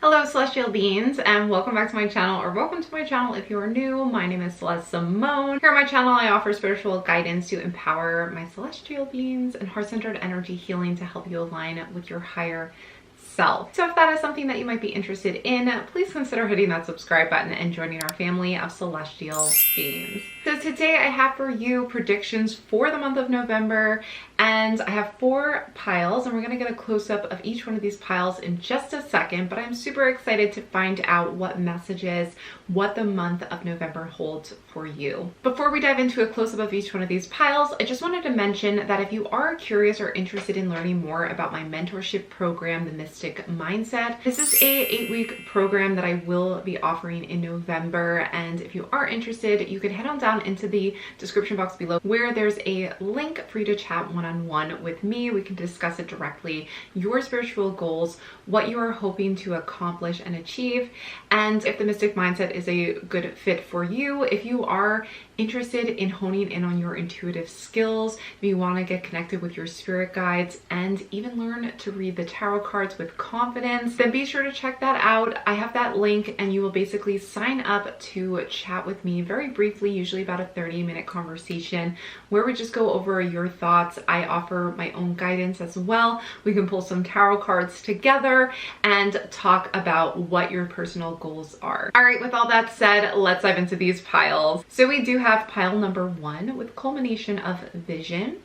Hello celestial beings, and welcome back to my channel, or welcome to my channel if you are new. My name is Celeste Simone. Here on my channel I offer spiritual guidance to empower my celestial beings and heart-centered energy healing to help you align with your higher self. So if that is something that you might be interested in, please consider hitting that subscribe button and joining our family of celestial beings. So today I have for you predictions for the month of November, and I have 4 piles, and we're going to get a close-up of each one of these piles in just a second, but I'm super excited to find out what messages, what the month of November holds for you. Before we dive into a close-up of each one of these piles, I just wanted to mention that if you are curious or interested in learning more about my mentorship program, The Mystic Mindset, this is a 8-week program that I will be offering in November, and if you are interested, you could head on down into the description box below where there's a link for you to chat one-on-one with me. We can discuss it directly, your spiritual goals, what you are hoping to accomplish and achieve, and if the Mystic Mindset is a good fit for you. If you are interested in honing in on your intuitive skills, if you want to get connected with your spirit guides and even learn to read the tarot cards with confidence, then be sure to check that out. I have that link, and you will basically sign up to chat with me very briefly, usually about a 30-minute conversation where we just go over your thoughts. I offer my own guidance as well. We can pull some tarot cards together and talk about what your personal goals are. All right, with all that said, let's dive into these piles. So we do have pile number 1 with culmination of vision,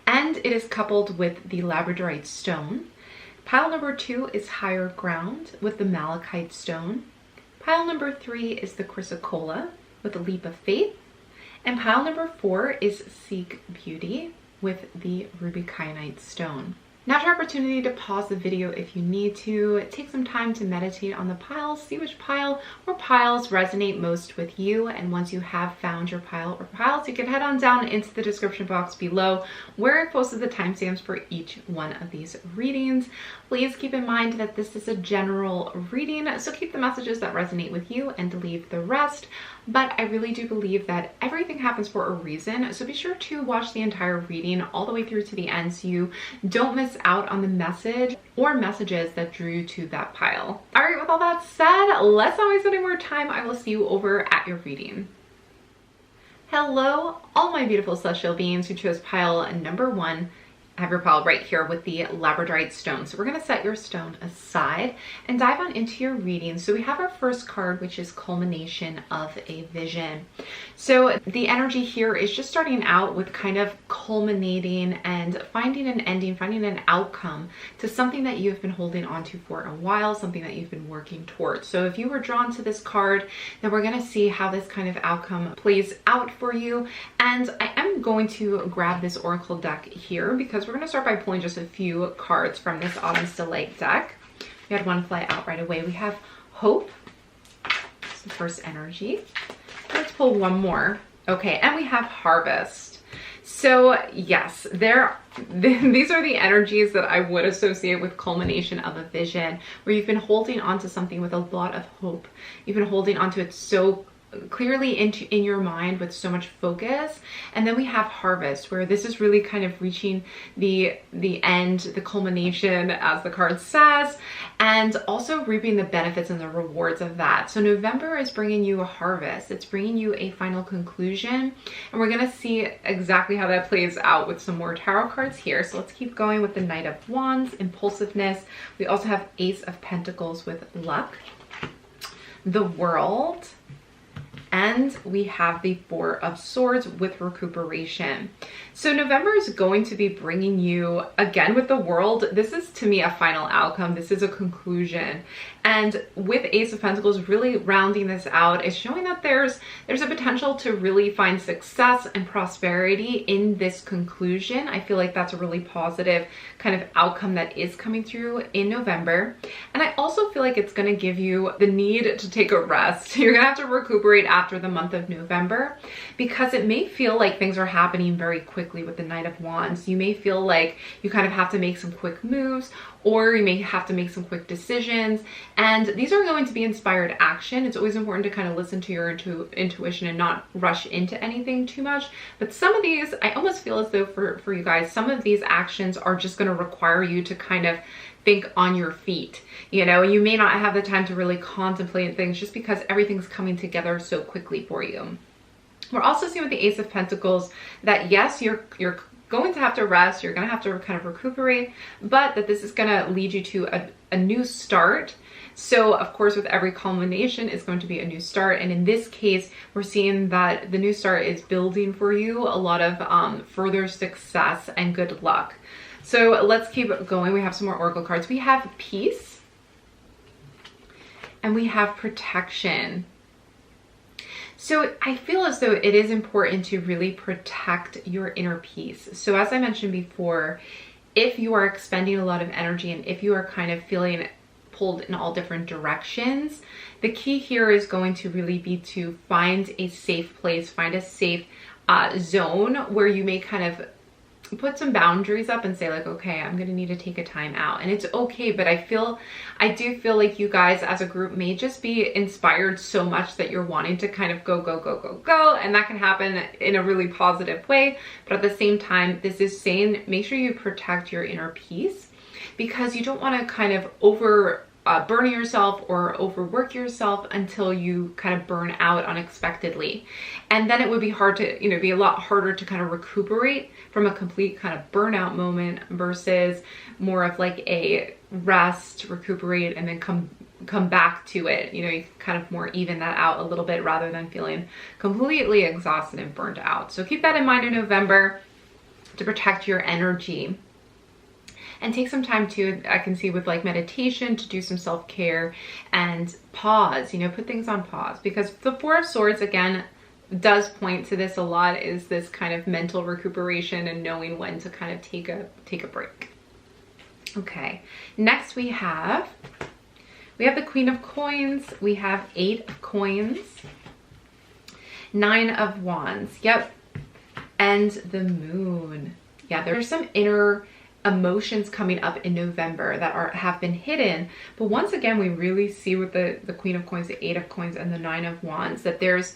and it is coupled with the Labradorite stone. Pile number 2 is higher ground with the Malachite stone. Pile number 3 is the Chrysocolla with a leap of faith. And pile number 4 is Seek Beauty with the ruby Kyanite stone. Now, your opportunity to pause the video if you need to. Take some time to meditate on the piles, see which pile or piles resonate most with you. And once you have found your pile or piles, you can head on down into the description box below where I posted the timestamps for each one of these readings. Please keep in mind that this is a general reading, so keep the messages that resonate with you and leave the rest. But I really do believe that everything happens for a reason, so be sure to watch the entire reading all the way through to the end so you don't miss out on the message or messages that drew you to that pile. All right, with all that said, let's not waste any more time. I will see you over at your reading. Hello, all my beautiful celestial beings who chose pile number 1. I have your pile right here with the Labradorite stone. So we're going to set your stone aside and dive on into your reading. So we have our first card, which is culmination of a vision. So the energy here is just starting out with kind of culminating and finding an ending, finding an outcome to something that you've been holding on to for a while, something that you've been working towards. So if you were drawn to this card, then we're going to see how this kind of outcome plays out for you. And I am going to grab this oracle deck here because we're going to start by pulling just a few cards from this Autumn's Delight deck. We had one fly out right away. We have Hope. That's the first energy. Let's pull one more. Okay, and we have Harvest. So yes, these are the energies that I would associate with culmination of a vision, where you've been holding on to something with a lot of hope. You've been holding on to it so clearly in your mind with so much focus. And then we have Harvest, where this is really kind of reaching the end, the culmination, as the card says, and also reaping the benefits and the rewards of that. So November is bringing you a harvest. It's bringing you a final conclusion, and we're going to see exactly how that plays out with some more tarot cards here. So let's keep going with the Knight of Wands, impulsiveness. We also have Ace of Pentacles with luck, the World, and we have the Four of Swords with recuperation. So November is going to be bringing you, again with the World, this is to me a final outcome. This is a conclusion. And with Ace of Pentacles really rounding this out, it's showing that there's a potential to really find success and prosperity in this conclusion. I feel like that's a really positive kind of outcome that is coming through in November. And I also feel like it's going to give you the need to take a rest. You're going to have to recuperate after the month of November, because it may feel like things are happening very quickly with the Knight of Wands. You may feel like you kind of have to make some quick moves, or you may have to make some quick decisions. And these are going to be inspired action. It's always important to kind of listen to your intuition and not rush into anything too much. But some of these, I almost feel as though for you guys, some of these actions are just going to require you to kind of think on your feet. You know, you may not have the time to really contemplate things just because everything's coming together so quickly for you. We're also seeing with the Ace of Pentacles that yes, you're going to have to rest, you're going to have to kind of recuperate, but that this is going to lead you to a new start. So of course, with every culmination is going to be a new start. And in this case, we're seeing that the new start is building for you a lot of further success and good luck. So let's keep going. We have some more oracle cards. We have peace and we have protection. So I feel as though it is important to really protect your inner peace. So as I mentioned before, if you are expending a lot of energy and if you are kind of feeling pulled in all different directions, the key here is going to really be to find a safe place, find a safe zone where you may kind of put some boundaries up and say like, okay, I'm gonna need to take a time out. And it's okay, but I do feel like you guys as a group may just be inspired so much that you're wanting to kind of go, and that can happen in a really positive way. But at the same time, this is saying make sure you protect your inner peace, because you don't want to kind of burn yourself or overwork yourself until you kind of burn out unexpectedly. And then it would be hard to, you know, be a lot harder to kind of recuperate from a complete kind of burnout moment versus more of like a rest, recuperate, and then come back to it. You know, you can kind of more even that out a little bit rather than feeling completely exhausted and burnt out. So keep that in mind in November to protect your energy. And take some time too, I can see with like meditation, to do some self-care and pause, you know, put things on pause, because the Four of Swords again does point to this a lot, is this kind of mental recuperation and knowing when to kind of take a break. Okay, next we have the Queen of Coins, we have 8 of Coins, 9 of Wands, yep, and the Moon. Yeah, there's some inner emotions coming up in November that have been hidden, but once again we really see with the Queen of Coins, the 8 of Coins, and the 9 of Wands that there's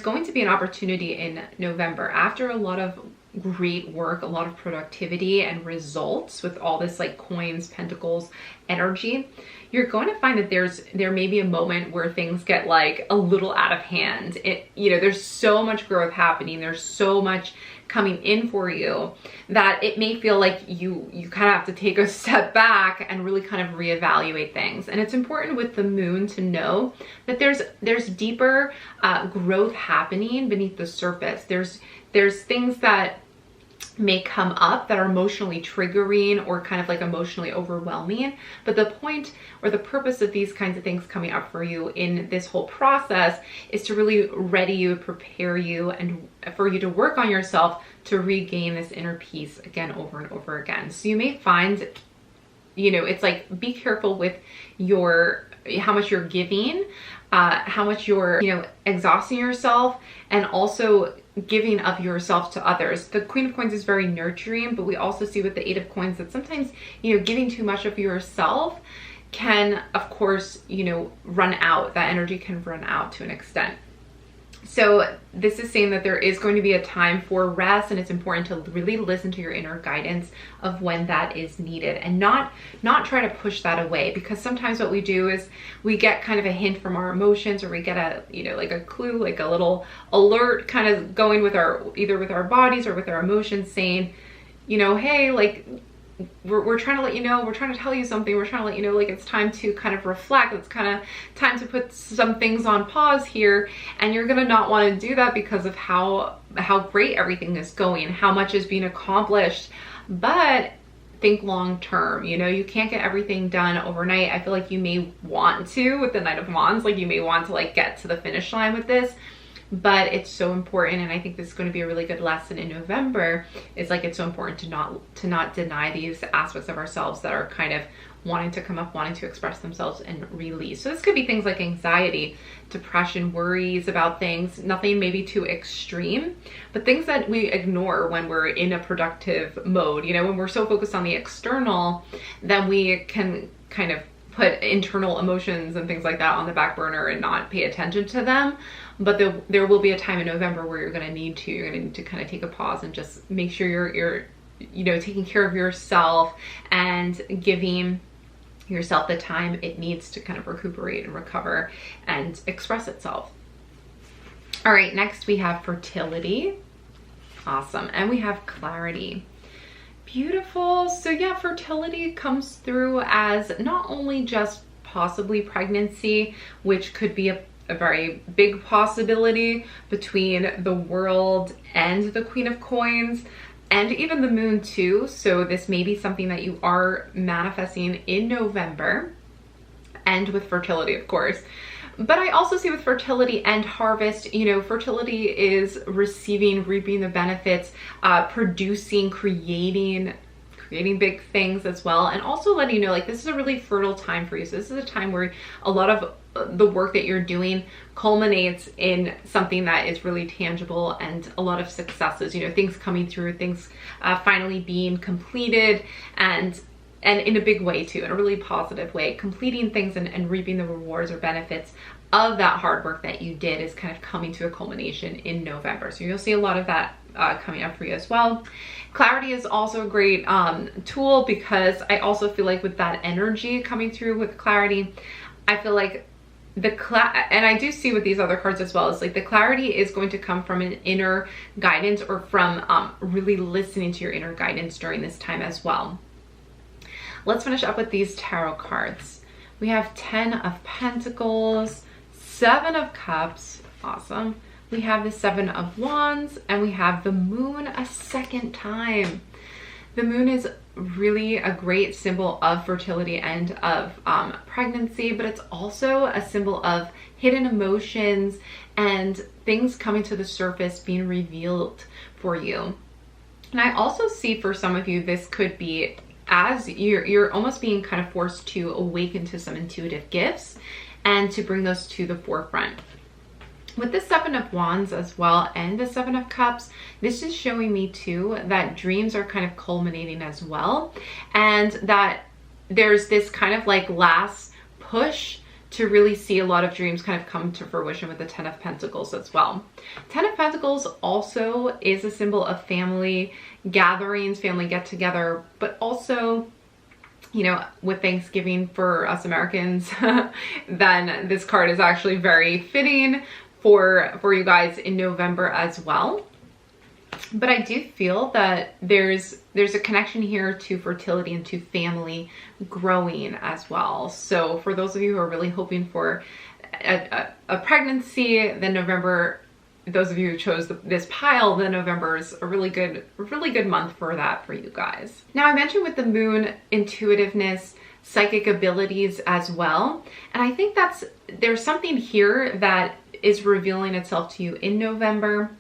going to be an opportunity in November after a lot of great work, a lot of productivity and results with all this like coins, pentacles energy. You're going to find that there may be a moment where things get like a little out of hand. You know, there's so much growth happening, there's so much coming in for you that it may feel like you kind of have to take a step back and really kind of reevaluate things. And it's important with the Moon to know that there's deeper growth happening beneath the surface. There's things that may come up that are emotionally triggering or kind of like emotionally overwhelming, but the point or the purpose of these kinds of things coming up for you in this whole process is to really ready you, prepare you, and for you to work on yourself to regain this inner peace again over and over again. So you may find, you know, it's like be careful with how much you're giving, how much you're, you know, exhausting yourself, and also giving of yourself to others. The Queen of Coins is very nurturing, but we also see with the 8 of Coins that sometimes, you know, giving too much of yourself can, of course, you know, run out. That energy can run out to an extent. So this is saying that there is going to be a time for rest, and it's important to really listen to your inner guidance of when that is needed, and not try to push that away, because sometimes what we do is we get kind of a hint from our emotions, or we get a, you know, like a clue, like a little alert kind of going with either with our bodies or with our emotions saying, you know, hey, like we're trying to let you know, we're trying to tell you something, we're trying to let you know, like it's time to kind of reflect, it's kind of time to put some things on pause here. And you're gonna not want to do that because of how great everything is going, how much is being accomplished. But think long term, you know, you can't get everything done overnight. I feel like you may want to with the Knight of Wands, like you may want to like get to the finish line with this, but it's so important. And I think this is going to be a really good lesson in November. It's like, it's so important to not deny these aspects of ourselves that are kind of wanting to come up, wanting to express themselves and release. So this could be things like anxiety, depression, worries about things, nothing maybe too extreme, but things that we ignore when we're in a productive mode. You know, when we're so focused on the external, then we can kind of put internal emotions and things like that on the back burner and not pay attention to them. But there will be a time in November where you're gonna need to kind of take a pause and just make sure you're you know, taking care of yourself and giving yourself the time it needs to kind of recuperate and recover and express itself. All right, next we have fertility. Awesome. And we have clarity. Beautiful. So yeah, fertility comes through as not only just possibly pregnancy, which could be a very big possibility between the World and the Queen of Coins, and even the Moon too. So this may be something that you are manifesting in November, and with fertility, of course. But I also see with fertility and harvest, you know, fertility is receiving, reaping the benefits, producing, creating big things as well. And also letting you know, like, this is a really fertile time for you. So this is a time where a lot of the work that you're doing culminates in something that is really tangible, and a lot of successes, you know, things coming through, things finally being completed, and in a big way too, in a really positive way, completing things and reaping the rewards or benefits of that hard work that you did is kind of coming to a culmination in November. So you'll see a lot of that coming up for you as well. Clarity is also a great tool, because I also feel like with that energy coming through with clarity, I feel like and I do see with these other cards as well, is like the clarity is going to come from an inner guidance, or from really listening to your inner guidance during this time as well. Let's finish up with these tarot cards. We have 10 of Pentacles, 7 of Cups, awesome. We have the 7 of Wands, and we have the Moon a second time. The Moon is really a great symbol of fertility and of pregnancy, but it's also a symbol of hidden emotions and things coming to the surface, being revealed for you. And I also see for some of you, this could be as you're almost being kind of forced to awaken to some intuitive gifts and to bring those to the forefront. With the 7 of Wands as well and the 7 of Cups, this is showing me too that dreams are kind of culminating as well, and that there's this kind of like last push to really see a lot of dreams kind of come to fruition with the 10 of Pentacles as well. 10 of Pentacles also is a symbol of family gatherings, family get-together, but also, you know, with Thanksgiving for us Americans, then this card is actually very fitting for you guys in November as well. But I do feel that there's a connection here to fertility and to family growing as well. So for those of you who are really hoping for a pregnancy, then November, those of you who chose this pile, then November is a really good month for that for you guys. Now, I mentioned with the Moon intuitiveness, psychic abilities as well. And I think there's something here that is revealing itself to you in November.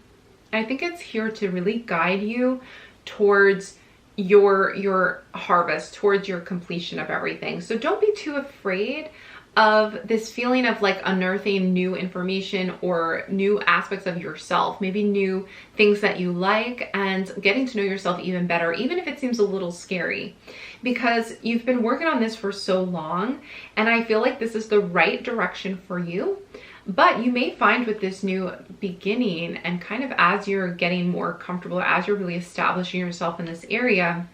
I think it's here to really guide you towards your harvest, towards your completion of everything. So don't be too afraid of this feeling of like unearthing new information or new aspects of yourself, maybe new things that you like, and getting to know yourself even better, even if it seems a little scary, because you've been working on this for so long, and I feel like this is the right direction for you. But you may find with this new beginning, and kind of as you're getting more comfortable, as you're really establishing yourself in this area,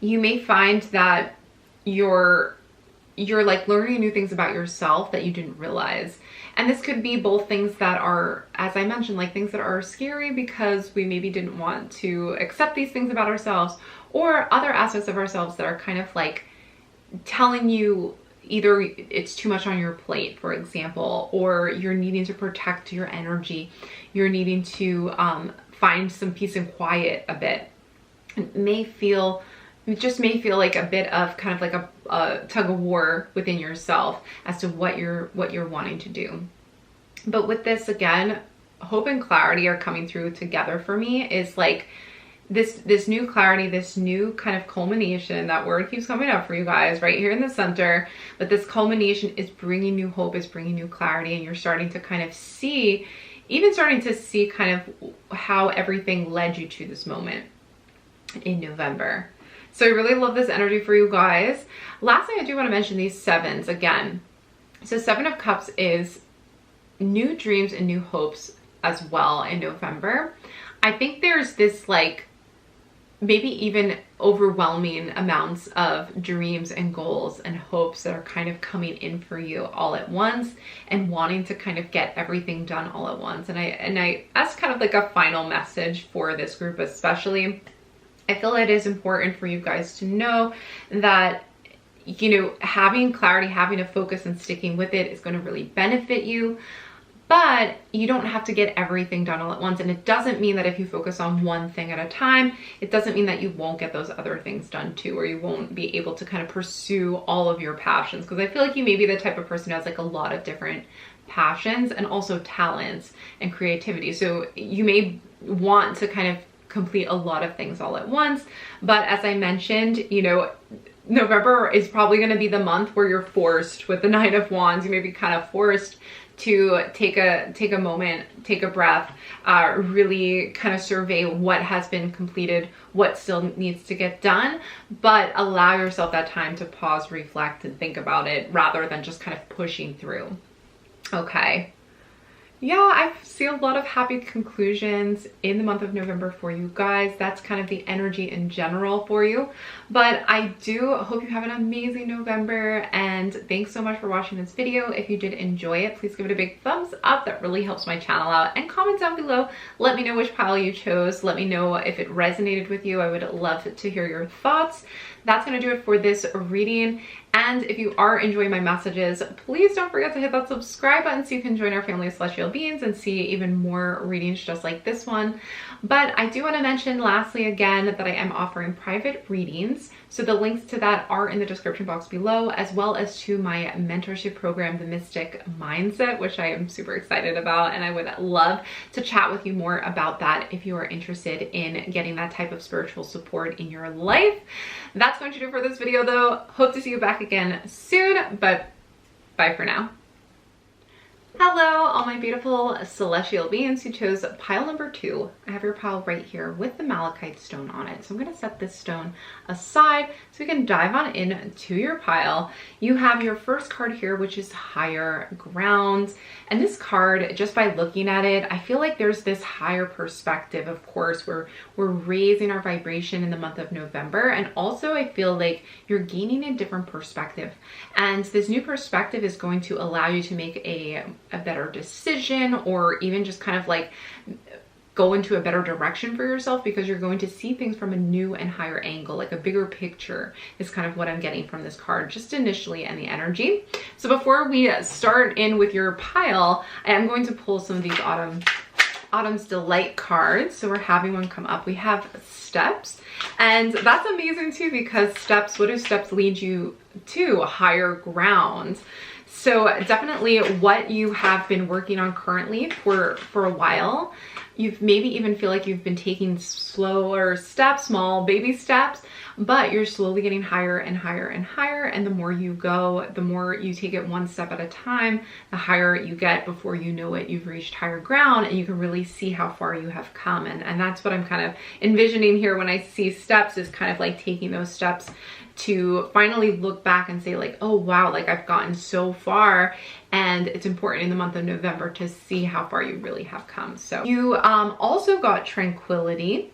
you may find that you're like learning new things about yourself that you didn't realize. And this could be both things that are, as I mentioned, like things that are scary because we maybe didn't want to accept these things about ourselves, or other aspects of ourselves that are kind of like telling you either it's too much on your plate, for example, or you're needing to protect your energy. You're needing to find some peace and quiet a bit. It just may feel like a bit of kind of like a tug of war within yourself as to what you're wanting to do. But with this, again, hope and clarity are coming through together for me. Is like this new clarity, this new kind of culmination. That word keeps coming up for you guys right here in the center, but this culmination is bringing new hope, is bringing new clarity, and you're starting to kind of see, kind of how everything led you to this moment in November. So I really love this energy for you guys. Last thing I do want to mention, these 7s again. So 7 of Cups is new dreams and new hopes as well in November. I think there's this like maybe even overwhelming amounts of dreams and goals and hopes that are kind of coming in for you all at once, and wanting to kind of get everything done all at once. And I as kind of like a final message for this group especially, I feel it is important for you guys to know that, you know, having clarity, having a focus and sticking with it is going to really benefit you. But you don't have to get everything done all at once. And it doesn't mean that if you focus on one thing at a time, it doesn't mean that you won't get those other things done too, or you won't be able to kind of pursue all of your passions. Because I feel like you may be the type of person who has like a lot of different passions and also talents and creativity. So you may want to kind of complete a lot of things all at once. But as I mentioned, you know, November is probably going to be the month where you're forced, with the Nine of Wands, you may be kind of forced to take a moment, take a breath, really kind of survey what has been completed, what still needs to get done, but allow yourself that time to pause, reflect, and think about it rather than just kind of pushing through. Okay. Yeah, I see a lot of happy conclusions in the month of November for you guys. That's kind of the energy in general for you. But I do hope you have an amazing November, and thanks so much for watching this video. If you did enjoy it, please give it a big thumbs up. That really helps my channel out. And comment down below. Let me know which pile you chose. Let me know if it resonated with you. I would love to hear your thoughts. That's going to do it for this reading. And if you are enjoying my messages, please don't forget to hit that subscribe button so you can join our family of celestial beings and see even more readings just like this one. But I do want to mention lastly again that I am offering private readings. So the links to that are in the description box below, as well as to my mentorship program, The Mystic Mindset, which I am super excited about. And I would love to chat with you more about that if you are interested in getting that type of spiritual support in your life. That's going to do it for this video though. Hope to see you back again soon, but bye for now. Hello, all my beautiful celestial beings who chose pile number 2. I have your pile right here with the malachite stone on it. So I'm going to set this stone aside so we can dive on into your pile. You have your first card here, which is higher ground. And this card, just by looking at it, I feel like there's this higher perspective. Of course, we're raising our vibration in the month of November. And also I feel like you're gaining a different perspective. And this new perspective is going to allow you to make a better decision, or even just kind of like go into a better direction for yourself, because you're going to see things from a new and higher angle, like a bigger picture is kind of what I'm getting from this card just initially, and the energy. So before we start in with your pile, I am going to pull some of these Autumn's Delight cards. So we're having one come up. We have steps, and that's amazing too, because steps, what do steps lead you to? Higher ground. So definitely what you have been working on currently for a while, you've maybe even feel like you've been taking slower steps, small baby steps, but you're slowly getting higher and higher and higher. And the more you go, the more you take it one step at a time, the higher you get. Before you know it, you've reached higher ground, and you can really see how far you have come. And that's what I'm kind of envisioning here when I see steps, is kind of like taking those steps to finally look back and say like, oh wow, like I've gotten so far. And it's important in the month of November to see how far you really have come. So you also got tranquility.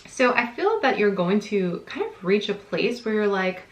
So I feel that you're going to kind of reach a place where you're like,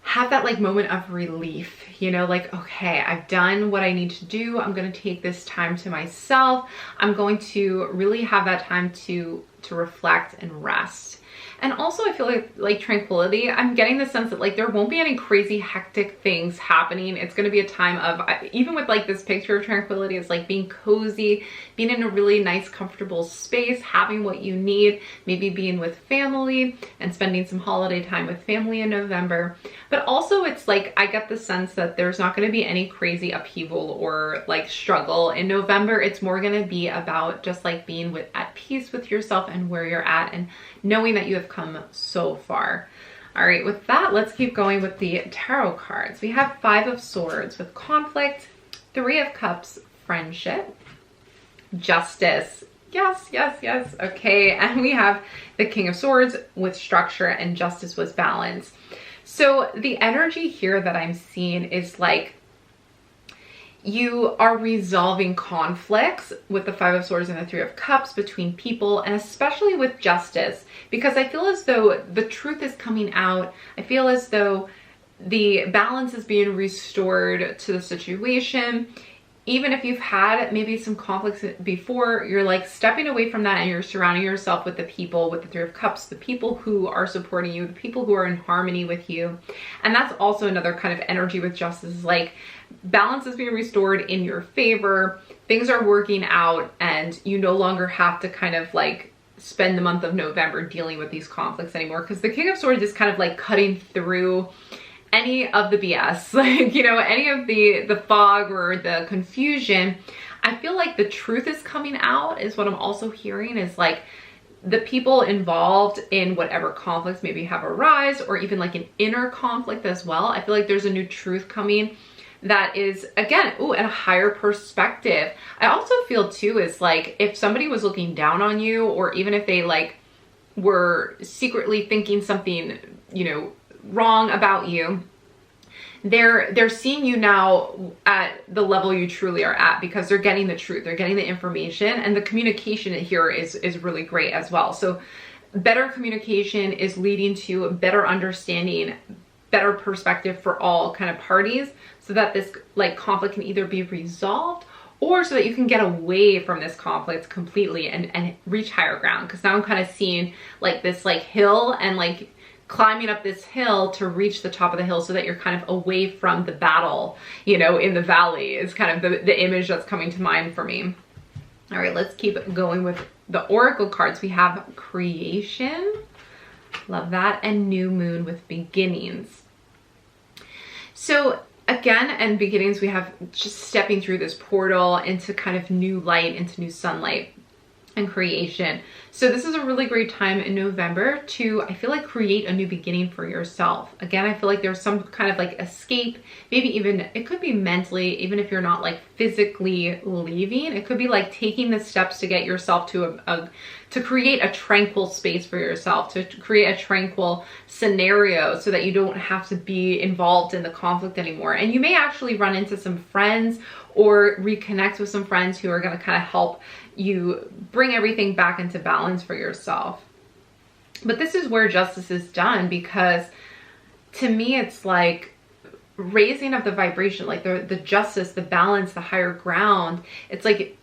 have that like moment of relief, you know, like, okay, I've done what I need to do. I'm going to take this time to myself. I'm going to really have that time to reflect and rest. And also I feel like tranquility, I'm getting the sense that like there won't be any crazy hectic things happening. It's going to be a time of, even with like this picture of tranquility, it's like being cozy, being in a really nice, comfortable space, having what you need, maybe being with family and spending some holiday time with family in November. But also it's like, I get the sense that there's not going to be any crazy upheaval or like struggle in November. It's more going to be about just like being at peace with yourself and where you're at, and knowing that you have come so far. All right, with that, let's keep going with the tarot cards. We have 5 of Swords with conflict, 3 of Cups, friendship, justice. Yes, yes, yes. Okay, and we have the King of Swords with structure, and justice was balance. So the energy here that I'm seeing is like, You are resolving conflicts with the Five of Swords and the Three of Cups between people, and especially with justice, because I feel as though the truth is coming out. I feel as though the balance is being restored to the situation. Even if you've had maybe some conflicts before, you're like stepping away from that and you're surrounding yourself with the people with the Three of Cups, the people who are supporting you, the people who are in harmony with you. And that's also another kind of energy with justice, is like balance is being restored in your favor. Things are working out and you no longer have to kind of like spend the month of November dealing with these conflicts anymore, because the King of Swords is kind of like cutting through any of the BS, like, you know, any of the fog or the confusion. I feel like the truth is coming out is what I'm also hearing, is like the people involved in whatever conflicts maybe have arise, or even like an inner conflict as well. I feel like there's a new truth coming that is, again, at a higher perspective. I also feel too is like if somebody was looking down on you, or even if they like were secretly thinking something, you know, wrong about you, they're seeing you now at the level you truly are at, because they're getting the truth, they're getting the information, and the communication here is really great as well. So better communication is leading to a better understanding, better perspective for all kind of parties, so that this like conflict can either be resolved, or so that you can get away from this conflict completely and reach higher ground. Because now I'm kind of seeing like this like hill, and like climbing up this hill to reach the top of the hill, so that you're kind of away from the battle, you know, in the valley is kind of the image that's coming to mind for me. All right, let's keep going with the oracle cards. We have creation, love that, and new moon with beginnings. So again, and beginnings, we have just stepping through this portal into kind of new light, into new sunlight and creation. So this is a really great time in November to, I feel like, create a new beginning for yourself. Again, I feel like there's some kind of like escape, maybe even, it could be mentally, even if you're not like physically leaving, it could be like taking the steps to get yourself to to create a tranquil space for yourself, to create a tranquil scenario, so that you don't have to be involved in the conflict anymore. And you may actually run into some friends or reconnect with some friends who are going to kind of help you bring everything back into balance for yourself. But this is where justice is done, because to me it's like raising of the vibration, like the justice, the balance, the higher ground. It's like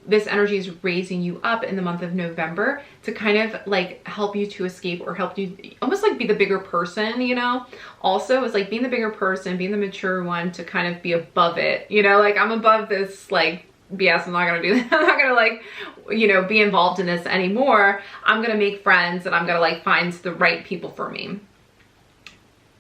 this energy is raising you up in the month of November to kind of like help you to escape, or help you almost like be the bigger person, you know. Also, it's like being the bigger person, being the mature one, to kind of be above it, you know, like I'm above this like BS. I'm not gonna do that. I'm not gonna like, you know, be involved in this anymore. I'm gonna make friends, and I'm gonna like find the right people for me,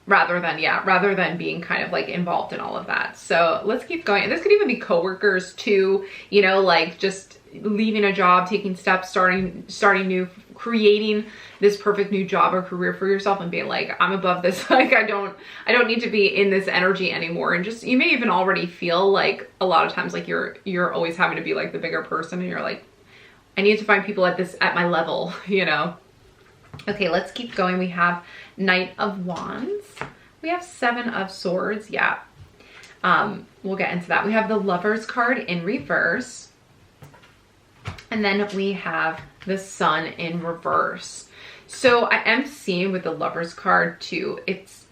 rather than being kind of like involved in all of that. So let's keep going. And this could even be coworkers too, you know, like just leaving a job, taking steps, starting new, creating this perfect new job or career for yourself, and being like, I'm above this. Like I don't need to be in this energy anymore. And just, you may even already feel like a lot of times like you're always having to be like the bigger person, and you're like, I need to find people at my level, you know. Okay, let's keep going. We have Knight of Wands. We have Seven of Swords. Yeah. We'll get into that. We have the Lovers card in reverse. And then we have the Sun in reverse. So I am seeing with the Lovers card too, it's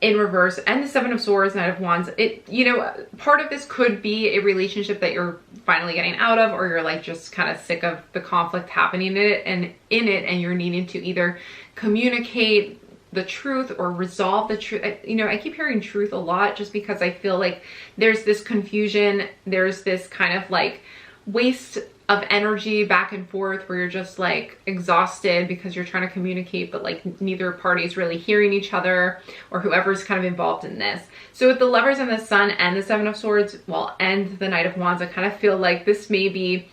in reverse, and the Seven of Swords, Knight of Wands. It, you know, part of this could be a relationship that you're finally getting out of, or you're like just kind of sick of the conflict happening in it, and you're needing to either communicate the truth or resolve the truth. You know, I keep hearing truth a lot, just because I feel like there's this confusion, there's this kind of like waste of energy back and forth, where you're just like exhausted because you're trying to communicate, but like neither party is really hearing each other, or whoever's kind of involved in this. So with the Lovers and the Sun and the Seven of Swords, well, and the Knight of Wands, I kind of feel like this may be,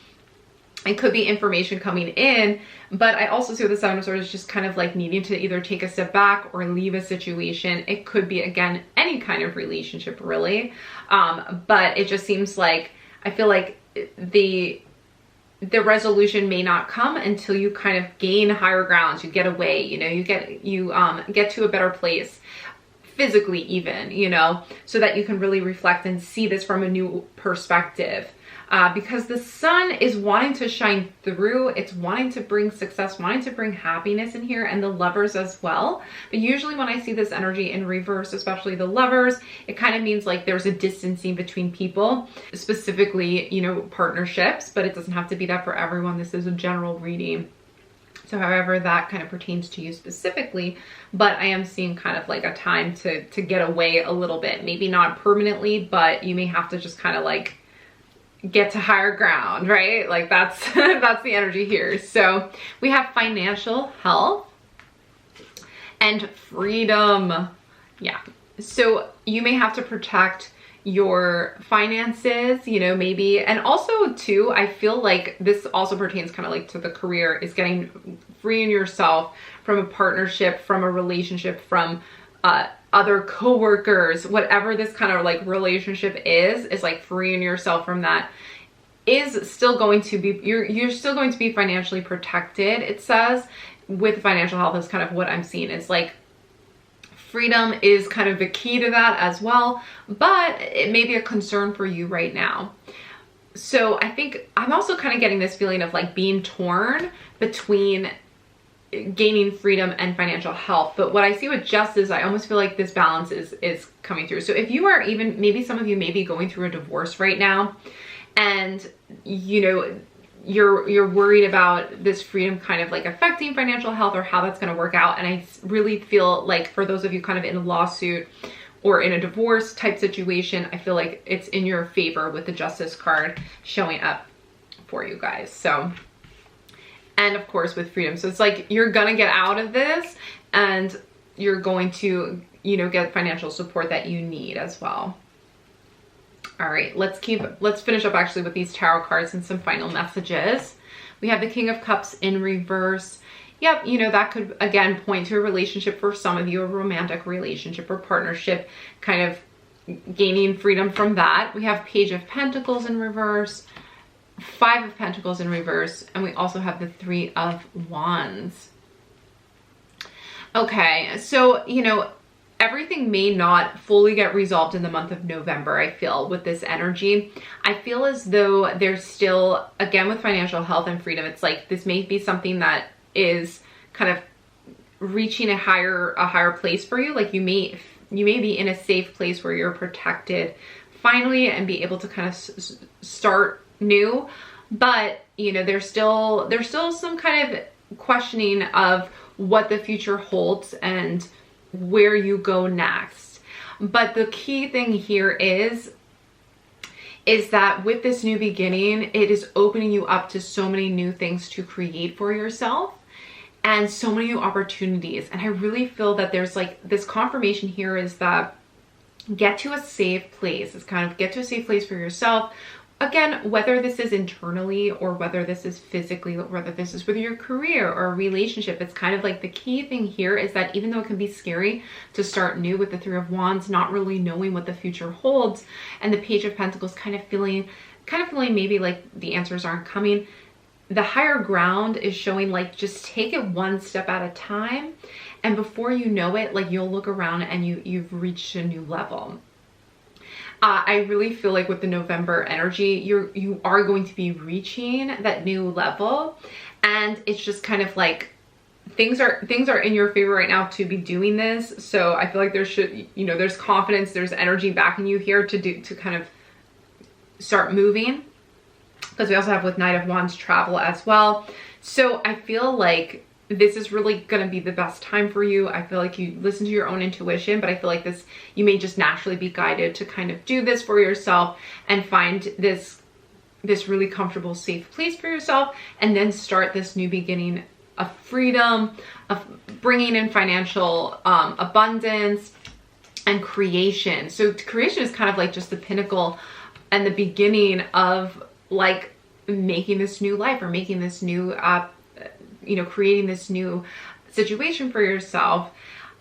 it could be information coming in, but I also see with the Seven of Swords just kind of like needing to either take a step back or leave a situation. It could be, again, any kind of relationship really. But it just seems like, I feel like the resolution may not come until you kind of gain higher grounds, you get away, you know, you get to a better place physically even, you know, so that you can really reflect and see this from a new perspective. Because the sun is wanting to shine through, it's wanting to bring success, wanting to bring happiness in here, and the lovers as well. But usually when I see this energy in reverse, especially the lovers, it kind of means like there's a distancing between people, specifically, you know, partnerships, but it doesn't have to be that for everyone. This is a general reading. So however that kind of pertains to you specifically, but I am seeing kind of like a time to get away a little bit, maybe not permanently, but you may have to just kind of like get to higher ground, right? Like that's that's the energy here. So we have financial health and freedom. Yeah. So you may have to protect your finances, you know, maybe. And also too, I feel like this also pertains kind of like to the career, is getting freeing yourself from a partnership, from a relationship, from other coworkers, whatever this kind of like relationship is like freeing yourself from that is still going to be, you're still going to be financially protected. It says with financial health is kind of what I'm seeing. It's like freedom is kind of the key to that as well, but it may be a concern for you right now. So I think I'm also kind of getting this feeling of like being torn between gaining freedom and financial health. But what I see with justice, I almost feel like this balance is coming through. So if you are even, maybe some of you may be going through a divorce right now, and you know, you're worried about this freedom kind of like affecting financial health or how that's going to work out. And I really feel like for those of you kind of in a lawsuit or in a divorce type situation, I feel like it's in your favor with the Justice card showing up for you guys. So, and of course with freedom. So it's like you're gonna get out of this and you're going to, you know, get financial support that you need as well. All right, let's finish up actually with these tarot cards and some final messages. We have the King of Cups in reverse. Yep, you know, that could again point to a relationship for some of you, a romantic relationship or partnership, kind of gaining freedom from that. We have Page of Pentacles in reverse, Five of Pentacles in reverse, and we also have the Three of Wands. Okay, so, you know, everything may not fully get resolved in the month of November, I feel, with this energy. I feel as though there's still, again, with financial health and freedom, it's like this may be something that is kind of reaching a higher place for you. Like you may be in a safe place where you're protected finally and be able to kind of start new. But, you know, there's still some kind of questioning of what the future holds and where you go next. But the key thing here is that with this new beginning, it is opening you up to so many new things to create for yourself and so many new opportunities. And I really feel that there's like this confirmation here is that get to a safe place. It's kind of get to a safe place for yourself. Again, whether this is internally or whether this is physically, whether this is with your career or a relationship, it's kind of like the key thing here is that even though it can be scary to start new with the Three of Wands, not really knowing what the future holds, and the Page of Pentacles kind of feeling maybe like the answers aren't coming, the higher ground is showing like just take it one step at a time, and before you know it, like you'll look around and you've reached a new level. I really feel like with the November energy, you are going to be reaching that new level, and it's just kind of like things are in your favor right now to be doing this. So I feel like there's confidence, there's energy backing you here to kind of start moving, because we also have with Knight of Wands travel as well. So I feel like this is really going to be the best time for you. I feel like you listen to your own intuition, but I feel like you may just naturally be guided to kind of do this for yourself and find this really comfortable, safe place for yourself, and then start this new beginning of freedom, of bringing in financial abundance and creation. So creation is kind of like just the pinnacle and the beginning of like making this new life or making this new creating this new situation for yourself.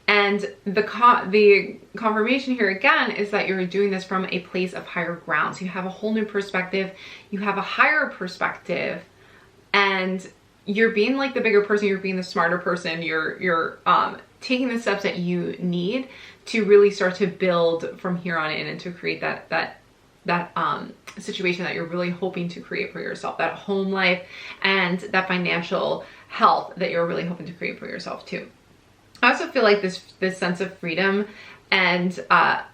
And the confirmation here again is that you're doing this from a place of higher ground. So you have a whole new perspective, you have a higher perspective, and you're being like the bigger person, you're being the smarter person, you're taking the steps that you need to really start to build from here on in and to create that situation that you're really hoping to create for yourself, that home life and that financial health that you're really hoping to create for yourself too. I also feel like this sense of freedom and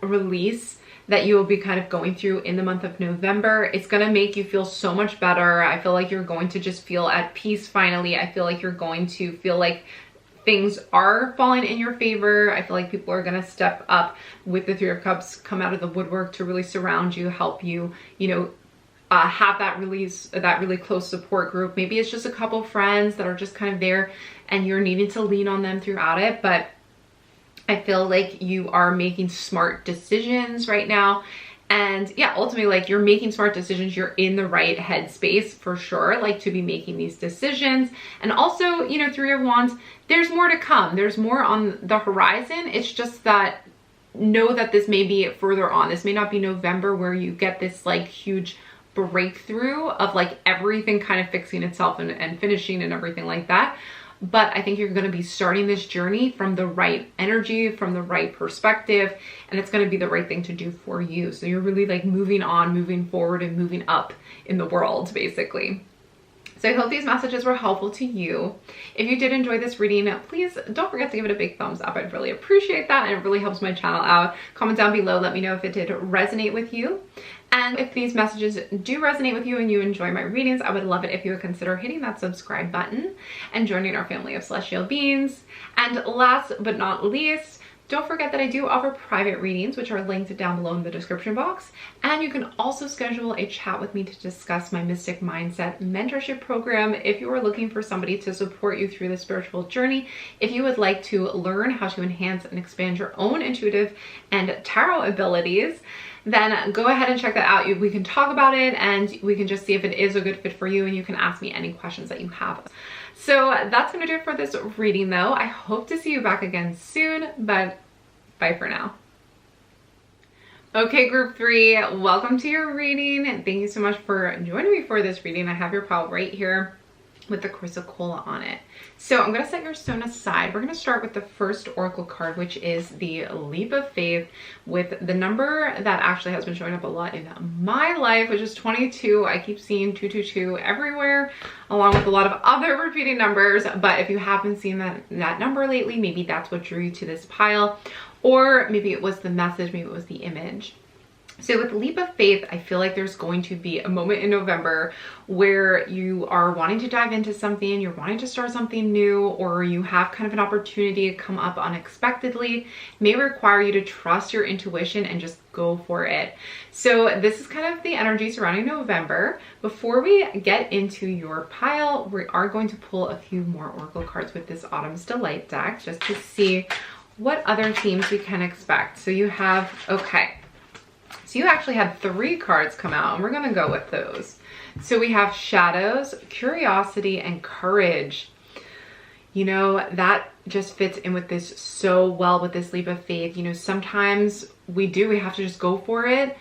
release that you will be kind of going through in the month of November, it's going to make you feel so much better. I feel like you're going to just feel at peace finally. I feel like you're going to feel like things are falling in your favor. I feel like people are going to step up with the Three of Cups, come out of the woodwork to really surround you, help you, you know, have that really close support group. Maybe it's just a couple friends that are just kind of there and you're needing to lean on them throughout it. But I feel like you are making smart decisions right now. And yeah, ultimately, like, you're making smart decisions. You're in the right headspace for sure, like, to be making these decisions. And also, you know, Three of Wands, there's more to come. There's more on the horizon. It's just that, know that this may be further on. This may not be November where you get this like huge breakthrough of like everything kind of fixing itself and finishing and everything like that. But I think you're going to be starting this journey from the right energy, from the right perspective, and it's going to be the right thing to do for you. So you're really like moving on, moving forward, and moving up in the world, basically. So I hope these messages were helpful to you. If you did enjoy this reading, please don't forget to give it a big thumbs up. I'd really appreciate that, and it really helps my channel out. Comment down below, let me know if it did resonate with you. And if these messages do resonate with you and you enjoy my readings, I would love it if you would consider hitting that subscribe button and joining our family of celestial beings. And last but not least, don't forget that I do offer private readings, which are linked down below in the description box. And you can also schedule a chat with me to discuss my Mystic Mindset mentorship program if you are looking for somebody to support you through the spiritual journey. If you would like to learn how to enhance and expand your own intuitive and tarot abilities, then go ahead and check that out. We can talk about it and we can just see if it is a good fit for you, and you can ask me any questions that you have. So that's going to do it for this reading though. I hope to see you back again soon, but bye for now. Okay, group 3, welcome to your reading. Thank you so much for joining me for this reading. I have your pile right here with the Chrysocolla on it. So I'm going to set your stone aside. We're going to start with the first oracle card, which is the Leap of Faith, with the number that actually has been showing up a lot in my life, which is 22. I keep seeing 222 everywhere, along with a lot of other repeating numbers. But if you haven't seen that number lately, maybe that's what drew you to this pile, or maybe it was the message, maybe it was the image. So with Leap of Faith, I feel like there's going to be a moment in November where you are wanting to dive into something, you're wanting to start something new, or you have kind of an opportunity to come up unexpectedly. It may require you to trust your intuition and just go for it. So this is kind of the energy surrounding November. Before we get into your pile, we are going to pull a few more oracle cards with this Autumn's Delight deck just to see what other themes we can expect. So you have, okay. So you actually had 3 cards come out, and we're going to go with those. So we have Shadows, Curiosity, and Courage. You know, that just fits in with this so well with this Leap of Faith. You know, sometimes we have to just go for it.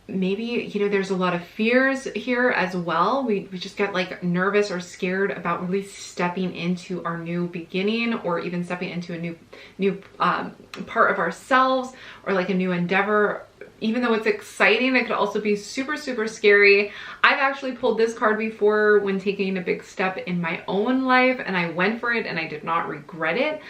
Maybe, you know, there's a lot of fears here as well. We just get like nervous or scared about really stepping into our new beginning, or even stepping into a new part of ourselves, or like a new endeavor. Even though it's exciting, it could also be super, super scary. I've actually pulled this card before when taking a big step in my own life, and I went for it and I did not regret it.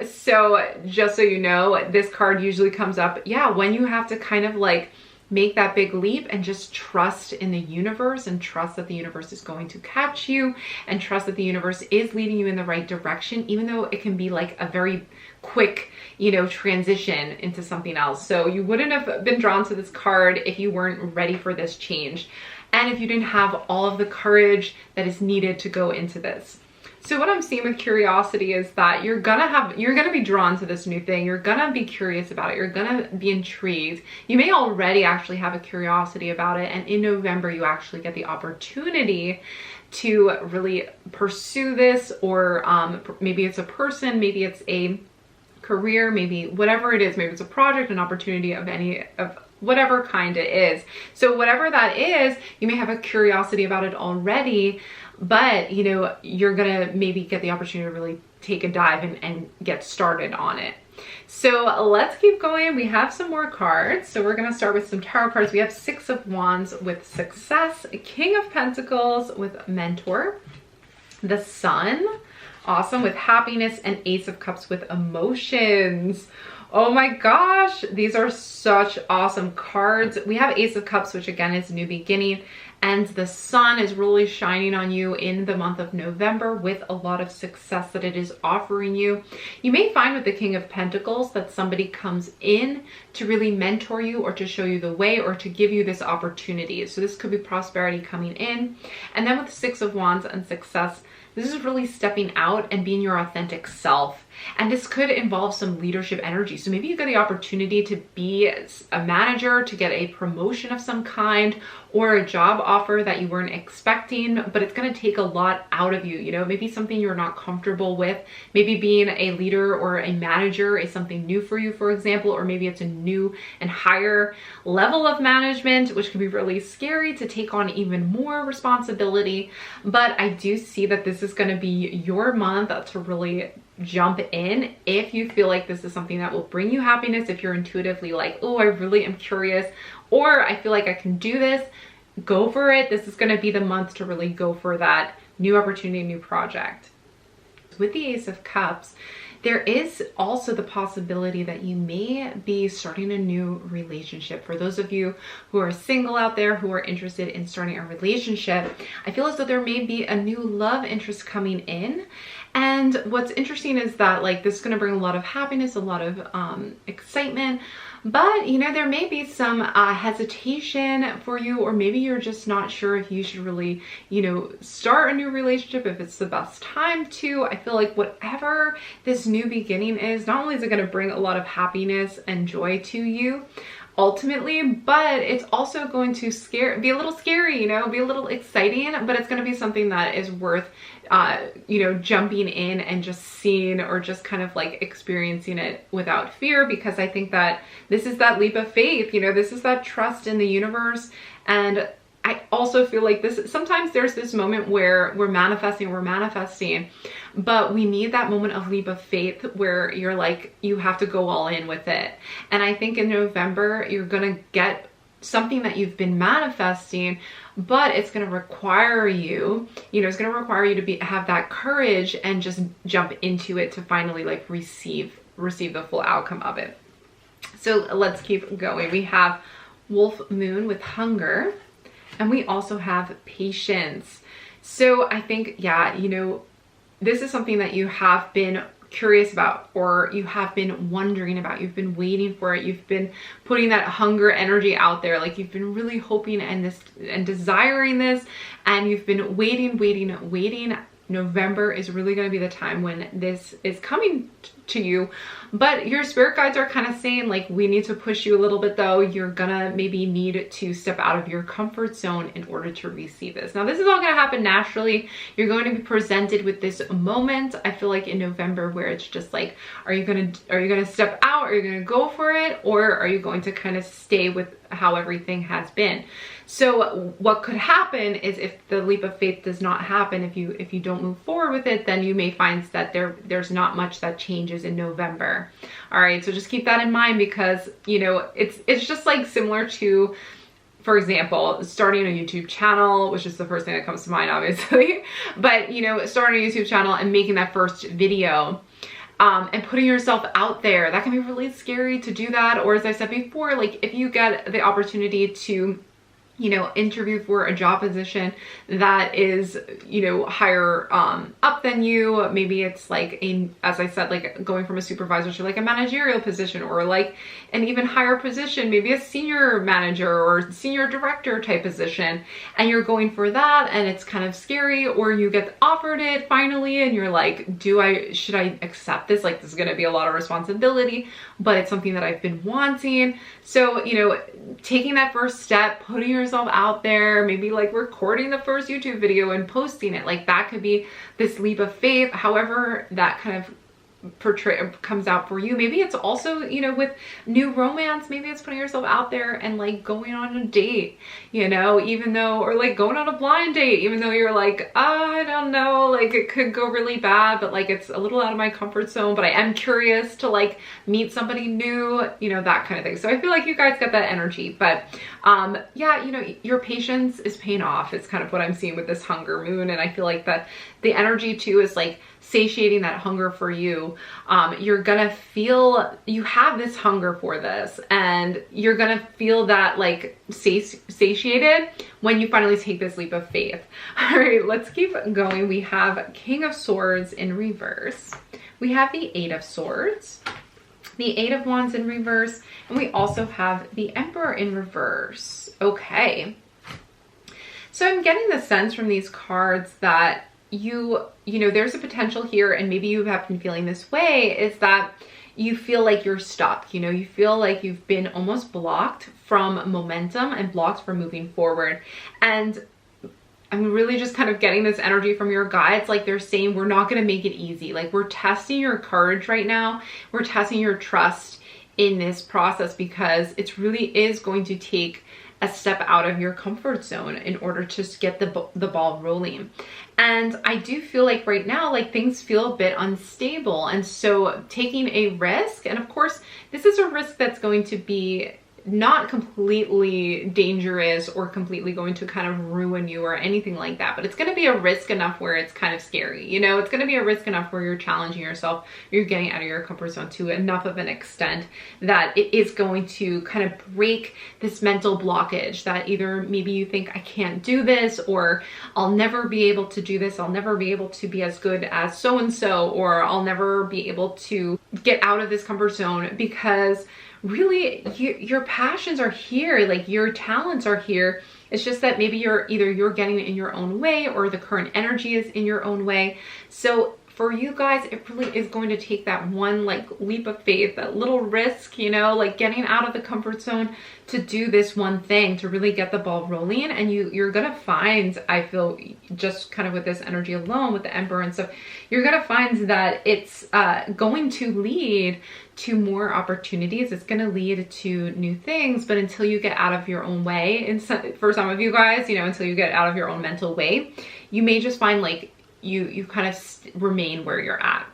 So just so you know, this card usually comes up, yeah, when you have to kind of like make that big leap and just trust in the universe, and trust that the universe is going to catch you, and trust that the universe is leading you in the right direction, even though it can be like a very quick, you know, transition into something else. So you wouldn't have been drawn to this card if you weren't ready for this change, and if you didn't have all of the courage that is needed to go into this. So what I'm seeing with Curiosity is that you're gonna be drawn to this new thing. You're gonna be curious about it. You're gonna be intrigued. You may already actually have a curiosity about it, and in November you actually get the opportunity to really pursue this, or maybe it's a person, maybe it's a career, maybe whatever it is, maybe it's a project, an opportunity of whatever kind it is. So whatever that is, you may have a curiosity about it already, but you know, you're gonna maybe get the opportunity to really take a dive and get started on it. So let's keep going. We have some more cards. So we're going to start with some tarot cards. We have Six of Wands with success, King of Pentacles with mentor, the Sun, awesome, with happiness, and Ace of Cups with emotions. Oh my gosh, these are such awesome cards. We have Ace of Cups, which again is new beginning, and the Sun is really shining on you in the month of November with a lot of success that it is offering you. You may find with the King of Pentacles that somebody comes in to really mentor you or to show you the way or to give you this opportunity. So this could be prosperity coming in. And then with the Six of Wands and success, this is really stepping out and being your authentic self. And this could involve some leadership energy. So maybe you get the opportunity to be a manager, to get a promotion of some kind, or a job offer that you weren't expecting, but it's going to take a lot out of you. You know, maybe something you're not comfortable with. Maybe being a leader or a manager is something new for you, for example, or maybe it's a new and higher level of management, which can be really scary to take on even more responsibility. But I do see that this is going to be your month to really jump in if you feel like this is something that will bring you happiness. If you're intuitively like, oh, I really am curious, or I feel like I can do this, go for it. This is going to be the month to really go for that new opportunity, new project. With the Ace of Cups, there is also the possibility that you may be starting a new relationship. For those of you who are single out there, who are interested in starting a relationship, I feel as though there may be a new love interest coming in. And what's interesting is that like this is going to bring a lot of happiness, a lot of excitement, but you know, there may be some hesitation for you, or maybe you're just not sure if you should really, you know, start a new relationship, if it's the best time to. I feel like whatever this new beginning is, not only is it going to bring a lot of happiness and joy to you ultimately, but it's also going to be a little scary, you know, be a little exciting, but it's going to be something that is worth you know, jumping in and just seeing, or just kind of like experiencing it without fear, because I think that this is that leap of faith, you know, this is that trust in the universe. And I also feel like this, sometimes there's this moment where we're manifesting, but we need that moment of leap of faith where you're like, you have to go all in with it. And I think in November, you're going to get something that you've been manifesting, but it's going to require you, you know, it's going to require you to have that courage and just jump into it to finally like receive the full outcome of it. So let's keep going. We have Wolf Moon with hunger, and we also have patience. So I think, yeah, you know, this is something that you have been curious about, or you have been wondering about, you've been waiting for it, you've been putting that hunger energy out there, like you've been really hoping and desiring this, and you've been waiting. November is really going to be the time when this is coming to you, but your spirit guides are kind of saying like, we need to push you a little bit though. You're gonna maybe need to step out of your comfort zone in order to receive this. Now this is all going to happen naturally. You're going to be presented with this moment, I feel like in November, where it's just like, are you going to step out? Are you going to go for it? Or are you going to kind of stay with how everything has been? So what could happen is, if the leap of faith does not happen, if you don't move forward with it, then you may find that there's not much that changes in November. All right, so just keep that in mind, because you know, it's just like similar to, for example, starting a YouTube channel, which is the first thing that comes to mind, obviously, but you know, starting a YouTube channel and making that first video. And putting yourself out there, that can be really scary to do that. Or as I said before, like if you get the opportunity to, you know, interview for a job position that is, you know, higher up than you, maybe it's like as I said, like going from a supervisor to like a managerial position, or like an even higher position, maybe a senior manager or senior director type position, and you're going for that and it's kind of scary, or you get offered it finally and you're like, should I accept this? Like this is going to be a lot of responsibility, but it's something that I've been wanting. So, you know, taking that first step, putting yourself out there, maybe like recording the first YouTube video and posting it, like that could be this leap of faith. However that kind of comes out for you. Maybe it's also, you know, with new romance, maybe it's putting yourself out there and like going on a date, you know, even though, or like going on a blind date, even though you're like, I don't know, like it could go really bad, but like it's a little out of my comfort zone, but I am curious to like meet somebody new, you know, that kind of thing. So I feel like you guys get that energy, but yeah, you know, your patience is paying off. It's kind of what I'm seeing with this hunger moon. And I feel like that the energy too is like satiating that hunger for you. You're gonna feel, you have this hunger for this, and you're gonna feel that like satiated when you finally take this leap of faith. All right, let's keep going. We have King of Swords in reverse. We have the Eight of Swords, the Eight of Wands in reverse, and we also have the Emperor in reverse. Okay. So I'm getting the sense from these cards that you know, there's a potential here, and maybe you have been feeling this way, is that you feel like you're stuck, you know, you feel like you've been almost blocked from momentum and blocked from moving forward. And I'm really just kind of getting this energy from your guides, like they're saying, we're not going to make it easy. Like we're testing your courage right now. We're testing your trust in this process, because it really is going to take a step out of your comfort zone in order to just get the ball rolling. And I do feel like right now, like things feel a bit unstable. And so taking a risk, and of course, this is a risk that's going to be not completely dangerous or completely going to kind of ruin you or anything like that, but it's going to be a risk enough where it's kind of scary. You know, it's going to be a risk enough where you're challenging yourself, you're getting out of your comfort zone to enough of an extent that it is going to kind of break this mental blockage that either maybe you think I can't do this, or I'll never be able to do this, I'll never be able to be as good as so-and-so, or I'll never be able to get out of this comfort zone, because really your passions are here, like your talents are here. It's just that maybe you're getting it in your own way, or the current energy is in your own way. So for you guys, it really is going to take that one like leap of faith, that little risk, you know, like getting out of the comfort zone to do this one thing, to really get the ball rolling. And you're gonna find, I feel, just kind of with this energy alone, with the Emperor and stuff, you're gonna find that it's going to lead to more opportunities. It's going to lead to new things, but until you get out of your own way, and for some of you guys, you know, until you get out of your own mental way, you may just find like you kind of remain where you're at.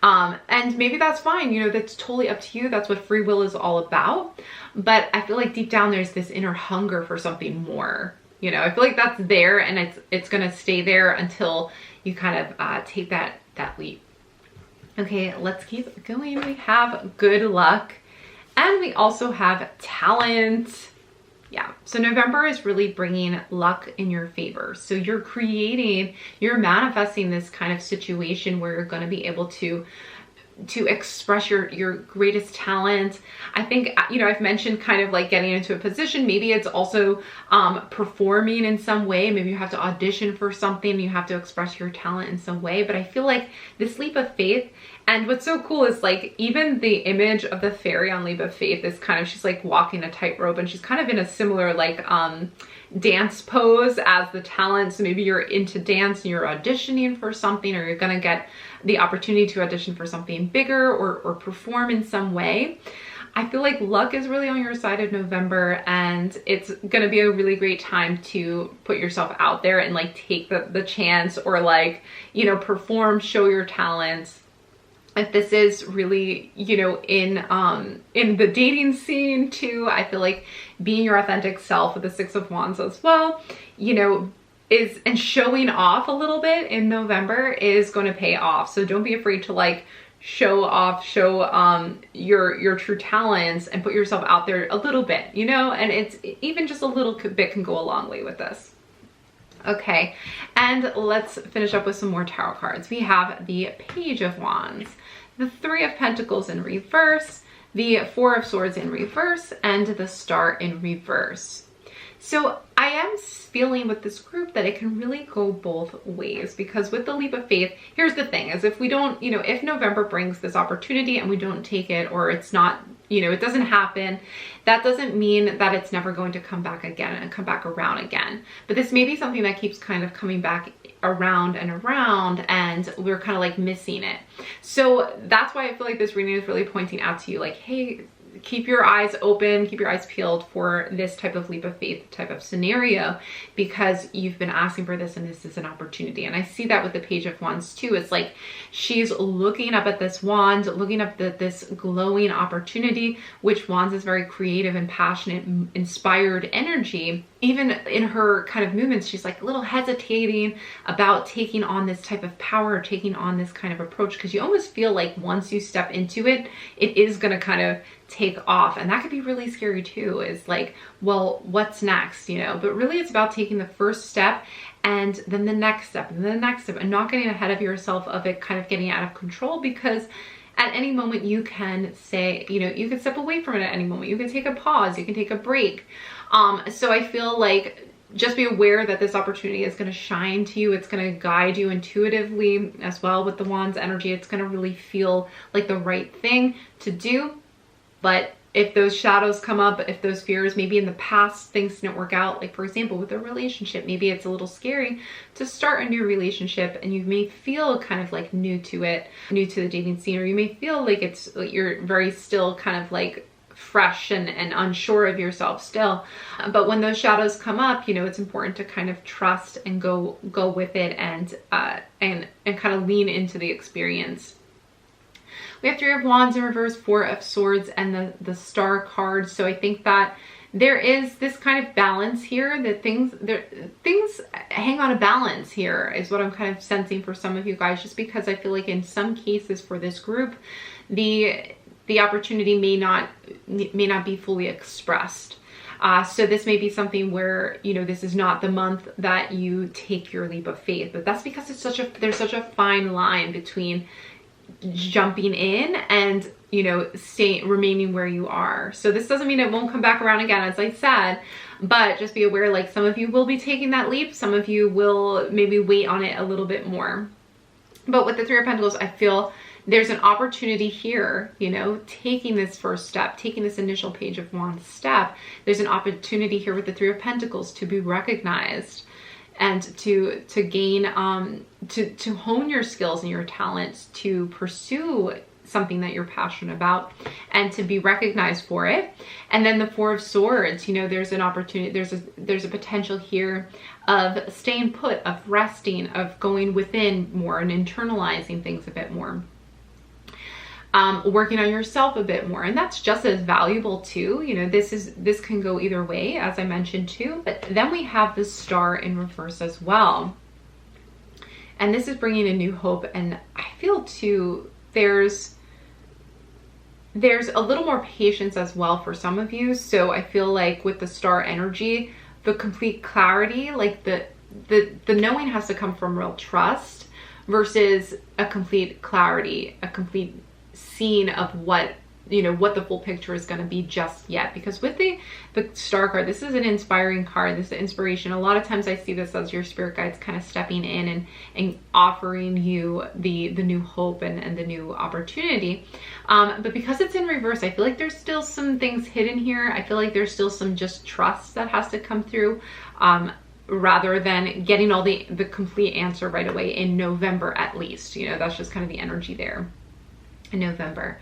And maybe that's fine, you know, that's totally up to you. That's what free will is all about. But I feel like deep down there's this inner hunger for something more. You know, I feel like that's there, and it's going to stay there until you kind of take that leap. Okay, let's keep going. We have good luck, and we also have talent. Yeah, so November is really bringing luck in your favor. So you're manifesting this kind of situation where you're going to be able to express your greatest talent. I think, you know, I've mentioned kind of like getting into a position. Maybe it's also performing in some way. Maybe you have to audition for something. You have to express your talent in some way. But I feel like this leap of faith, and what's so cool is like even the image of the fairy on Leap of Faith is kind of, she's like walking a tightrope, and she's kind of in a similar like dance pose as the talent. So maybe you're into dance and you're auditioning for something, or you're gonna get the opportunity to audition for something bigger or perform in some way. I feel like luck is really on your side in November, and it's gonna be a really great time to put yourself out there and like take the chance, or like, you know, perform, show your talents. If this is really, you know, in the dating scene too, I feel like being your authentic self with the Six of Wands as well, you know, and showing off a little bit in November is going to pay off. So don't be afraid to like show off, your true talents, and put yourself out there a little bit, you know, and it's even just a little bit can go a long way with this. Okay, and let's finish up with some more tarot cards. We have the Page of Wands, the Three of Pentacles in reverse, the Four of Swords in reverse, and the Star in reverse. So I am feeling with this group that it can really go both ways, because with the leap of faith, here's the thing, is if we don't, you know, if November brings this opportunity and we don't take it, or it's not you know, it doesn't happen, that doesn't mean that it's never going to come back again and come back around again. But this may be something that keeps kind of coming back around and around, and we're kind of like missing it. So that's why I feel like this reading is really pointing out to you, like, hey, keep your eyes open, keep your eyes peeled for this type of leap of faith type of scenario, because you've been asking for this and this is an opportunity. And I see that with the Page of Wands too. It's like she's looking up at this wand, looking up at this glowing opportunity, which Wands is very creative and passionate, inspired energy. Even in her kind of movements, she's like a little hesitating about taking on this type of power, or taking on this kind of approach, because you almost feel like once you step into it, it is going to kind of take off. And that could be really scary too, is like, well, what's next, you know? But really it's about taking the first step and then the next step and then the next step, and not getting ahead of yourself of it kind of getting out of control, because at any moment you can say, you know, you can step away from it at any moment. You can take a pause, you can take a break. So I feel like just be aware that this opportunity is going to shine to you. It's going to guide you intuitively as well with the Wands energy. It's going to really feel like the right thing to do. But if those shadows come up, if those fears, maybe in the past things didn't work out, like for example with a relationship, maybe it's a little scary to start a new relationship, and you may feel kind of like new to it, new to the dating scene, or you may feel like it's like you're very still kind of like fresh and unsure of yourself still. But when those shadows come up, you know, it's important to kind of trust and go with it, and kind of lean into the experience. We have 3 of Wands in reverse, 4 of Swords, and the Star card. So I think that there is this kind of balance here, that things hang on a balance here, is what I'm kind of sensing for some of you guys, just because I feel like in some cases for this group, the opportunity may not be fully expressed. So this may be something where, you know, this is not the month that you take your leap of faith, but that's because there's such a fine line between jumping in and, you know, remaining where you are. So this doesn't mean it won't come back around again, as I said, but just be aware, like some of you will be taking that leap, some of you will maybe wait on it a little bit more. But with the 3 of Pentacles, I feel there's an opportunity here, you know, taking this first step, taking this initial Page of Wands step. There's an opportunity here with the 3 of Pentacles to be recognized, and to gain, to hone your skills and your talents, to pursue something that you're passionate about, and to be recognized for it. And then the 4 of Swords, you know, there's an opportunity, there's a potential here of staying put, of resting, of going within more and internalizing things a bit more. Working on yourself a bit more, and that's just as valuable too. You know, this can go either way, as I mentioned too. But then we have the Star in reverse as well, and this is bringing a new hope. And I feel too there's a little more patience as well for some of you. So I feel like with the Star energy, the complete clarity, like the knowing has to come from real trust, versus a complete clarity, a complete scene of what, you know, what the full picture is going to be just yet. Because with the Star card, this is an inspiring card, this is inspiration. A lot of times I see this as your spirit guides kind of stepping in and offering you the new hope and the new opportunity. But because it's in reverse, I feel like there's still some things hidden here. I feel like there's still some just trust that has to come through, rather than getting all the complete answer right away in November at least. You know, that's just kind of the energy there in November.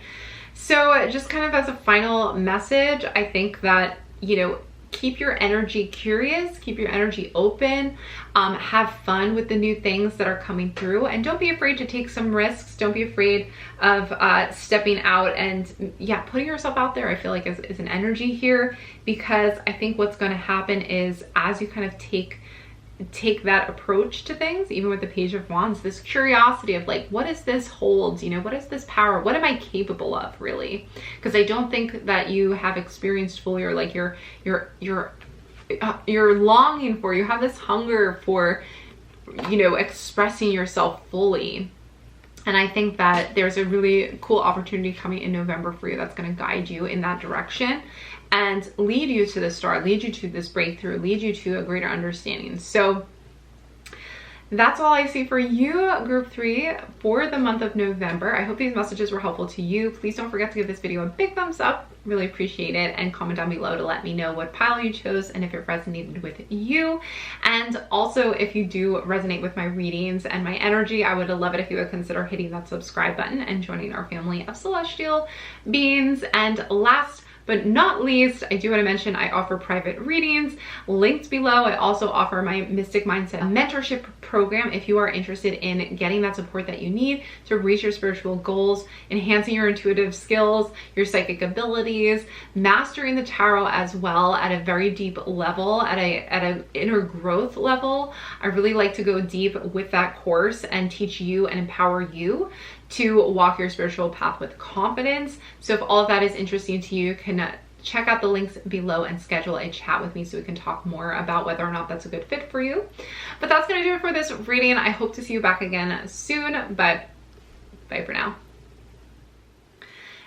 So just kind of as a final message, I think that, you know, keep your energy curious, keep your energy open, have fun with the new things that are coming through, and don't be afraid to take some risks. Don't be afraid of stepping out and, yeah, putting yourself out there. I feel like is an energy here, because I think what's going to happen is, as you kind of take that approach to things, even with the Page of Wands, this curiosity of like, what does this hold? You know, what is this power? What am I capable of, really? Because I don't think that you have experienced fully, or like you're longing for, you have this hunger for, you know, expressing yourself fully. And I think that there's a really cool opportunity coming in November for you that's going to guide you in that direction and lead you to the Star, lead you to this breakthrough, lead you to a greater understanding. So that's all I see for you, group 3, for the month of November. I hope these messages were helpful to you. Please don't forget to give this video a big thumbs up. Really appreciate it. And comment down below to let me know what pile you chose and if it resonated with you. And also, if you do resonate with my readings and my energy, I would love it if you would consider hitting that subscribe button and joining our family of celestial beings. And last but not least, I do want to mention I offer private readings linked below. I also offer my Mystic Mindset mentorship program if you are interested in getting that support that you need to reach your spiritual goals, enhancing your intuitive skills, your psychic abilities, mastering the tarot as well at a very deep level, at an inner growth level. I really like to go deep with that course and teach you and empower you to walk your spiritual path with confidence. So if all of that is interesting to you, can check out the links below and schedule a chat with me so we can talk more about whether or not that's a good fit for you. But that's gonna do it for this reading. I hope to see you back again soon, but bye for now.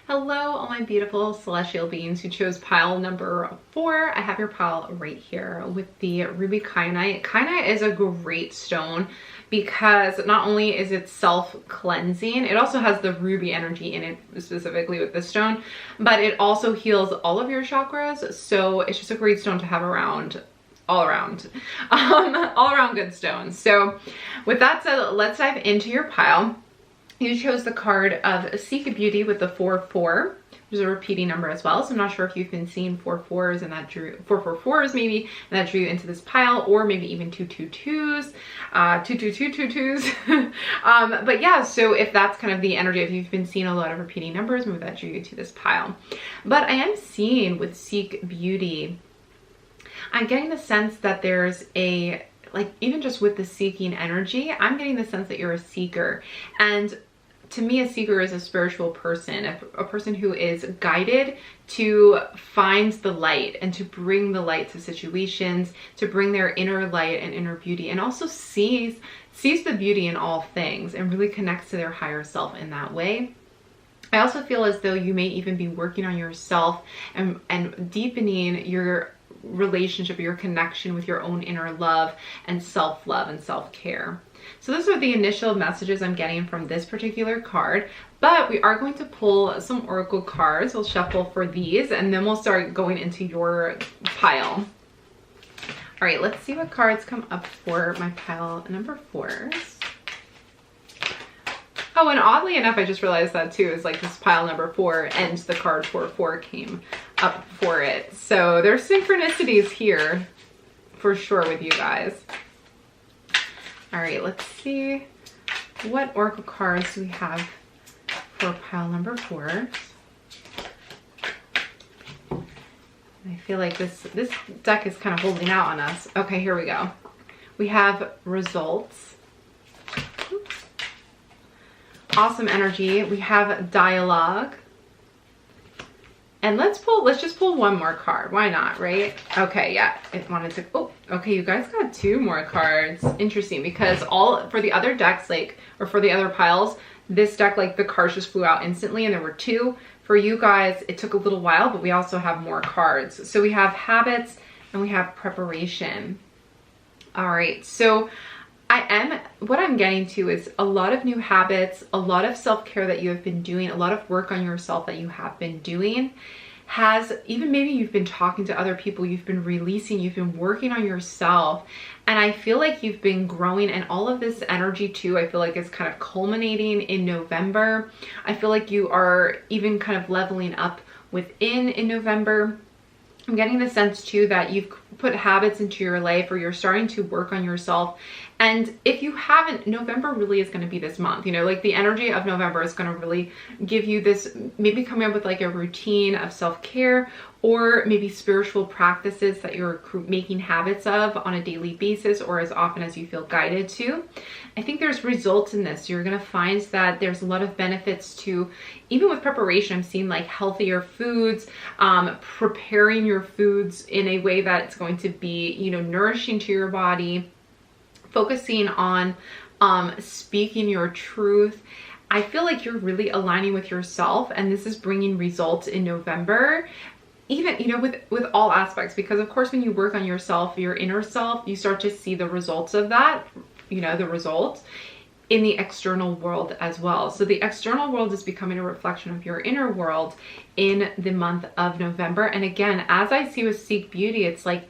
Hello, all my beautiful celestial beings who chose pile number 4. I have your pile right here with the ruby kyanite. Kyanite is a great stone because not only is it self-cleansing, it also has the ruby energy in it, specifically with this stone, but it also heals all of your chakras. So it's just a great stone to have around, all around good stones. So with that said, let's dive into your pile. You chose the card of Seek Beauty with the 4-4, which is a repeating number as well. So I'm not sure if you've been seeing 4-4s and that drew 4-4-4s maybe, and that drew you into this pile, or maybe even 2-2-2s, 2-2-2-2-2s. But yeah, so if that's kind of the energy, if you've been seeing a lot of repeating numbers, maybe that drew you to this pile. But I am seeing with Seek Beauty, I'm getting the sense that there's a, like, even just with the seeking energy, I'm getting the sense that you're a seeker. And to me, a seeker is a spiritual person, a person who is guided to find the light and to bring the light to situations, to bring their inner light and inner beauty, and also sees the beauty in all things and really connects to their higher self in that way. I also feel as though you may even be working on yourself and deepening your relationship, your connection with your own inner love and self-love and self-care. So those are the initial messages I'm getting from this particular card, but we are going to pull some oracle cards. We'll shuffle for these and then we'll start going into your pile. All right, let's see what cards come up for my pile number 4s. Oh, and oddly enough, I just realized that too, is like this pile number 4 and the card 4-4 came up for it. So there's synchronicities here for sure with you guys. All right, let's see what oracle cards do we have for pile number 4. I feel like this deck is kind of holding out on us. Okay, here we go. We have results. Oops. Awesome energy. We have dialogue. And let's just pull one more card. Why not, right? Okay, yeah, it wanted to, oh, okay, you guys got 2 more cards. Interesting, because for the other decks, like, or for the other piles, this deck, like, the cards just flew out instantly and there were 2. For you guys, it took a little while, but we also have more cards. So we have habits and we have preparation. All right, so what I'm getting to is a lot of new habits, a lot of self-care that you have been doing, a lot of work on yourself that you have been doing, has, even maybe you've been talking to other people, you've been releasing, you've been working on yourself. And I feel like you've been growing, and all of this energy too, I feel like is kind of culminating in November. I feel like you are even kind of leveling up within in November. I'm getting the sense too that you've put habits into your life, or you're starting to work on yourself. And if you haven't, November really is going to be this month, you know, like the energy of November is going to really give you this, maybe coming up with like a routine of self-care, or maybe spiritual practices that you're making habits of on a daily basis or as often as you feel guided to. I think there's results in this. You're going to find that there's a lot of benefits to, even with preparation, I'm seeing like healthier foods, preparing your foods in a way that's going to be, you know, nourishing to your body, focusing on speaking your truth. I feel like you're really aligning with yourself, and this is bringing results in November, even, you know, with all aspects, because of course when you work on yourself, your inner self, you start to see the results of that you know, the results in the external world as well. So the external world is becoming a reflection of your inner world in the month of November. And again, as I see with Seek Beauty, it's like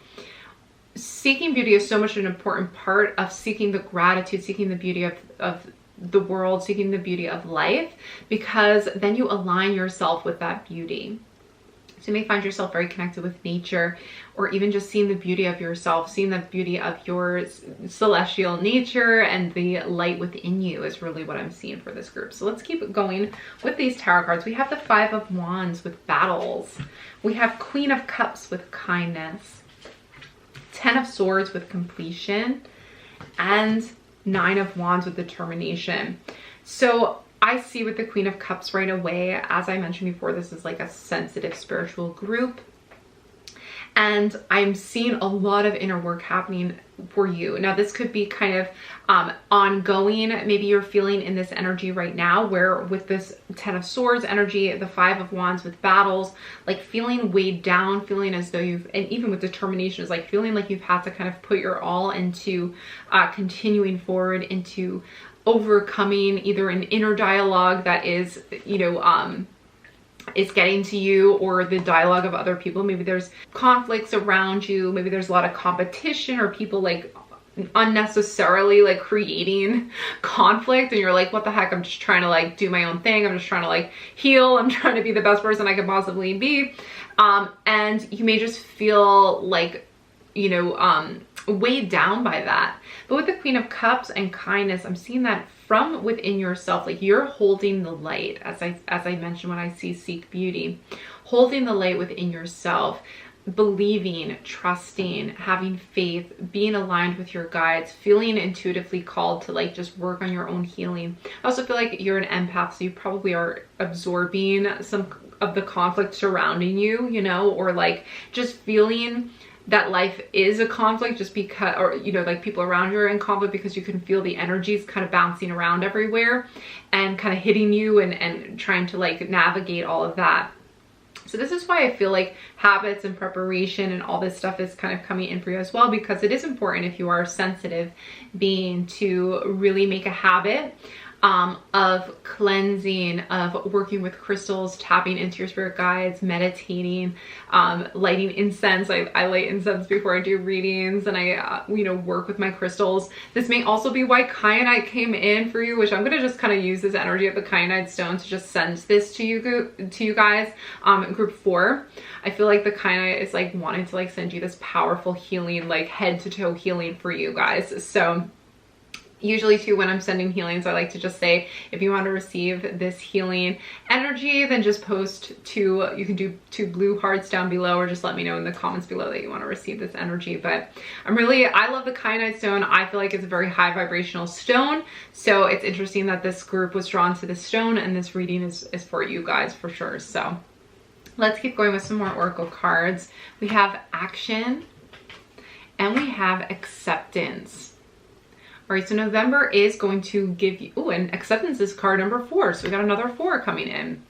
seeking beauty is so much an important part of seeking the gratitude, seeking the beauty of the world, seeking the beauty of life, because then you align yourself with that beauty. So you may find yourself very connected with nature, or even just seeing the beauty of yourself, seeing the beauty of your celestial nature and the light within you is really what I'm seeing for this group. So let's keep going with these tarot cards. We have the Five of Wands with battles. We have Queen of Cups with kindness, Ten of Swords with completion, and Nine of Wands with determination. So I see with the Queen of Cups right away, as I mentioned before, this is like a sensitive spiritual group. And I'm seeing a lot of inner work happening for you. Now, this could be kind of ongoing. Maybe you're feeling in this energy right now where with this Ten of Swords energy, the Five of Wands with battles, like feeling weighed down, feeling as though you've, and even with determination, is like feeling like you've had to kind of put your all into continuing forward, into overcoming either an inner dialogue that is, you know, is getting to you, or the dialogue of other people. Maybe there's conflicts around you. Maybe there's a lot of competition, or people like unnecessarily like creating conflict, and you're like, what the heck? I'm just trying to like do my own thing. I'm just trying to like heal. I'm trying to be the best person I could possibly be. And you may just feel like, you know, weighed down by that. But with the Queen of Cups and kindness, I'm seeing that from within yourself, like you're holding the light, as I mentioned when I see Seek Beauty, holding the light within yourself, believing, trusting, having faith, being aligned with your guides, feeling intuitively called to like just work on your own healing. I also feel like you're an empath, so you probably are absorbing some of the conflict surrounding you, you know, or like just feeling that life is a conflict just because, or, you know, like people around you are in conflict because you can feel the energies kind of bouncing around everywhere and kind of hitting you and trying to like navigate all of that. So this is why I feel like habits and preparation and all this stuff is kind of coming in for you as well, because it is important if you are a sensitive being to really make a habit of cleansing, of working with crystals, tapping into your spirit guides, meditating, lighting incense. I light incense before I do readings, and I, you know, work with my crystals. This may also be why Kyanite came in for you, which I'm going to just kind of use this energy of the Kyanite stone to just send this to you guys, in group 4. I feel like the Kyanite is like wanting to like send you this powerful healing, like head to toe healing for you guys. So usually too, when I'm sending healings, I like to just say, if you want to receive this healing energy, then just post two, you can do 2 blue hearts down below, or just let me know in the comments below that you want to receive this energy. But I love the Kyanite stone. I feel like it's a very high vibrational stone. So it's interesting that this group was drawn to this stone, and this reading is for you guys for sure. So let's keep going with some more oracle cards. We have action and we have acceptance. All right, so November is going to give you, oh, and acceptance is card number 4. So we got another 4 coming in.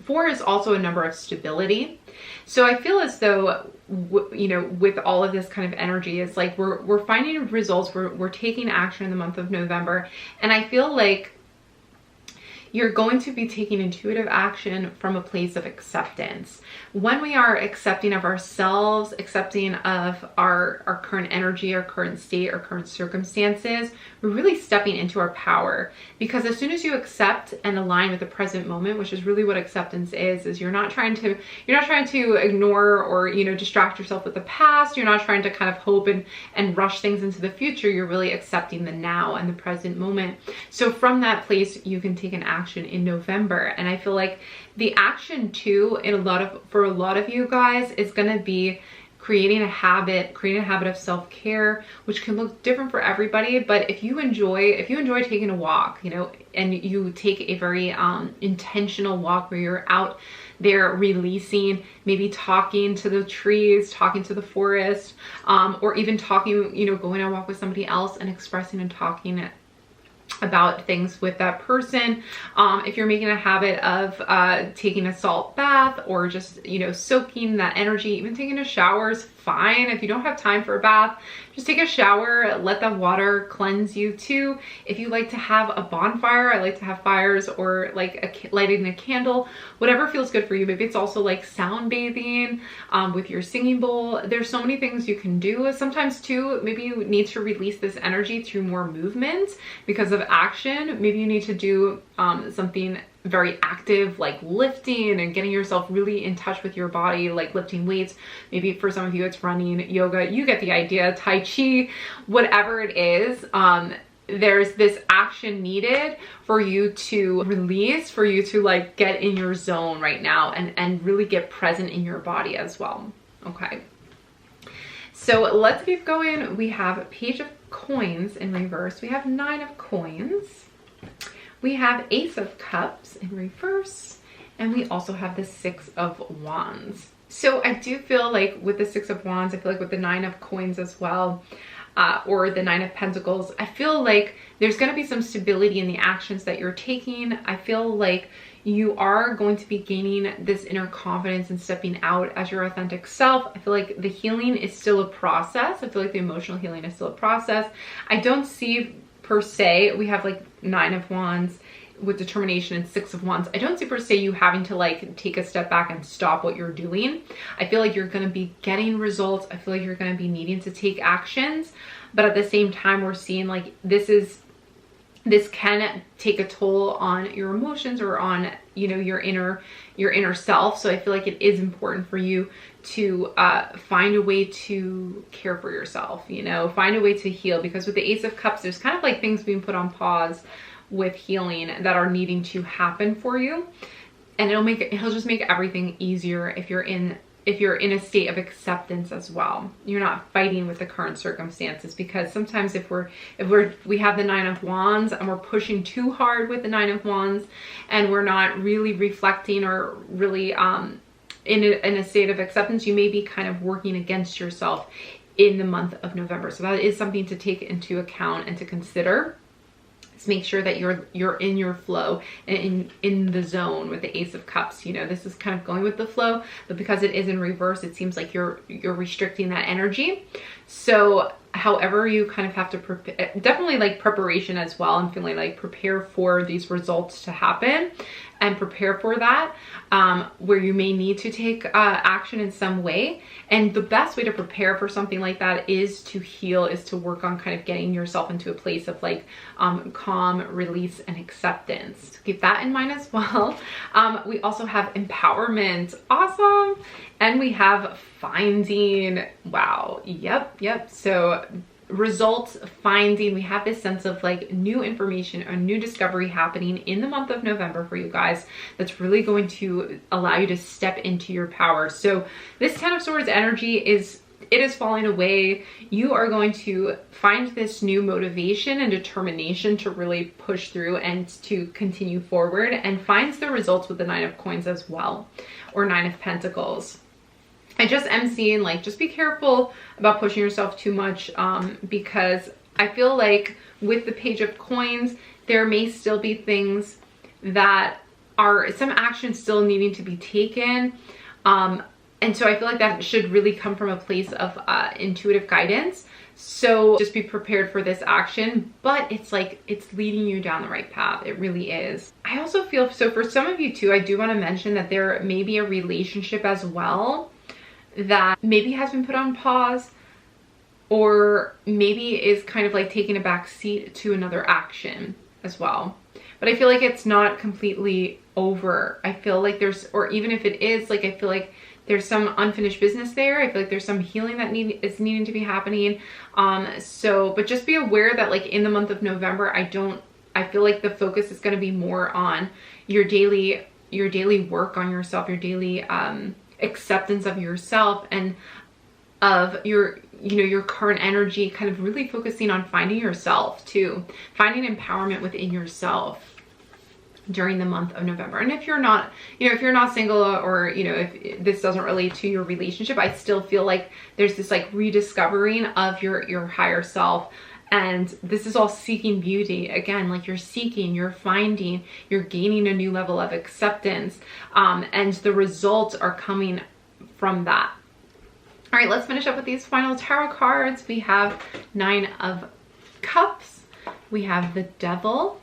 4 is also a number of stability. So I feel as though, you know, with all of this kind of energy, it's like we're finding results. We're taking action in the month of November. And I feel like you're going to be taking intuitive action from a place of acceptance. When we are accepting of ourselves, accepting of our current energy, our current state, our current circumstances, we're really stepping into our power. Because as soon as you accept and align with the present moment, which is really what acceptance is you're not trying to ignore or, you know, distract yourself with the past. You're not trying to kind of hope and rush things into the future. You're really accepting the now and the present moment. So from that place, you can take an action in November. And I feel like the action too, for a lot of you guys, is going to be creating a habit of self-care, which can look different for everybody. But if you enjoy taking a walk, you know, and you take a very intentional walk where you're out there releasing, maybe talking to the trees, talking to the forest, or even talking, you know, going on a walk with somebody else and expressing and talking about things with that person. If you're making a habit of taking a salt bath, or just, you know, soaking that energy, even taking a shower is fine. If you don't have time for a bath, just take a shower, let the water cleanse you too. If you like to have a bonfire, I like to have fires, or like lighting a candle, whatever feels good for you. Maybe it's also like sound bathing with your singing bowl. There's so many things you can do. Sometimes too, maybe you need to release this energy through more movement because of action. Maybe you need to do something very active, like lifting and getting yourself really in touch with your body, like lifting weights. Maybe for some of you it's running, yoga, you get the idea, Tai Chi, whatever it is. There's this action needed for you to release, for you to like get in your zone right now and really get present in your body as well. Okay, so let's keep going. We have a page of coins in reverse. We have 9 of coins. We have Ace of Cups in reverse, and we also have the 6 of Wands. So I do feel like with the 6 of Wands, I feel like with the 9 of coins as well, or the 9 of Pentacles, I feel like there's going to be some stability in the actions that you're taking. I feel like you are going to be gaining this inner confidence and stepping out as your authentic self. I feel like the healing is still a process. I feel like the emotional healing is still a process. I don't see per se, we have like 9 of Wands with determination and 6 of Wands. I don't see per se you having to like take a step back and stop what you're doing. I feel like you're going to be getting results. I feel like you're going to be needing to take actions, but at the same time, we're seeing like this can take a toll on your emotions or on, you know, your inner self. So I feel like it is important for you to find a way to care for yourself, you know, find a way to heal, because with the Ace of Cups, there's kind of like things being put on pause with healing that are needing to happen for you. And it'll just make everything easier if you're in a state of acceptance as well. You're not fighting with the current circumstances, because sometimes if we have the 9 of Wands and we're pushing too hard with the 9 of Wands and we're not really reflecting or really in a state of acceptance, you may be kind of working against yourself in the month of November. So that is something to take into account and to consider. Make sure that you're in your flow and in the zone with the Ace of Cups. You know, this is kind of going with the flow, but because it is in reverse, it seems like you're restricting that energy. So however, you kind of have to prepare, definitely like preparation as well, and feeling like prepare for these results to happen and prepare for that, where you may need to take action in some way. And the best way to prepare for something like that is to heal, is to work on kind of getting yourself into a place of like calm, release, and acceptance. So keep that in mind as well. We also have empowerment. Awesome. And we have finding. Wow. Yep. So results, finding, we have this sense of like new information or new discovery happening in the month of November for you guys that's really going to allow you to step into your power. So this 10 of Swords energy is falling away. You are going to find this new motivation and determination to really push through and to continue forward, and finds the results with the 9 of Coins as well, or 9 of Pentacles. I just am seeing like, just be careful about pushing yourself too much, because I feel like with the Page of Coins, there may still be things that are some action still needing to be taken. And so I feel like that should really come from a place of intuitive guidance. So just be prepared for this action, but it's like, it's leading you down the right path. It really is. I also feel, so for some of you too, I do want to mention that there may be a relationship as well that maybe has been put on pause, or maybe is kind of like taking a back seat to another action as well. But I feel like it's not completely over. I feel like there's, or even if it is, like I feel like there's some unfinished business there. I feel like there's some healing that is needing to be happening. But just be aware that like in the month of November, I feel like the focus is going to be more on your daily work on yourself, your daily acceptance of yourself and of your current energy, kind of really focusing on finding yourself too, finding empowerment within yourself during the month of November. And if you're not, if you're not single, or, if this doesn't relate to your relationship, I still feel like there's this like rediscovering of your higher self. And this is all seeking beauty. Again, like you're seeking, you're finding, you're gaining a new level of acceptance. And the results are coming from that. All right, let's finish up with these final tarot cards. We have 9 of Cups. We have the Devil.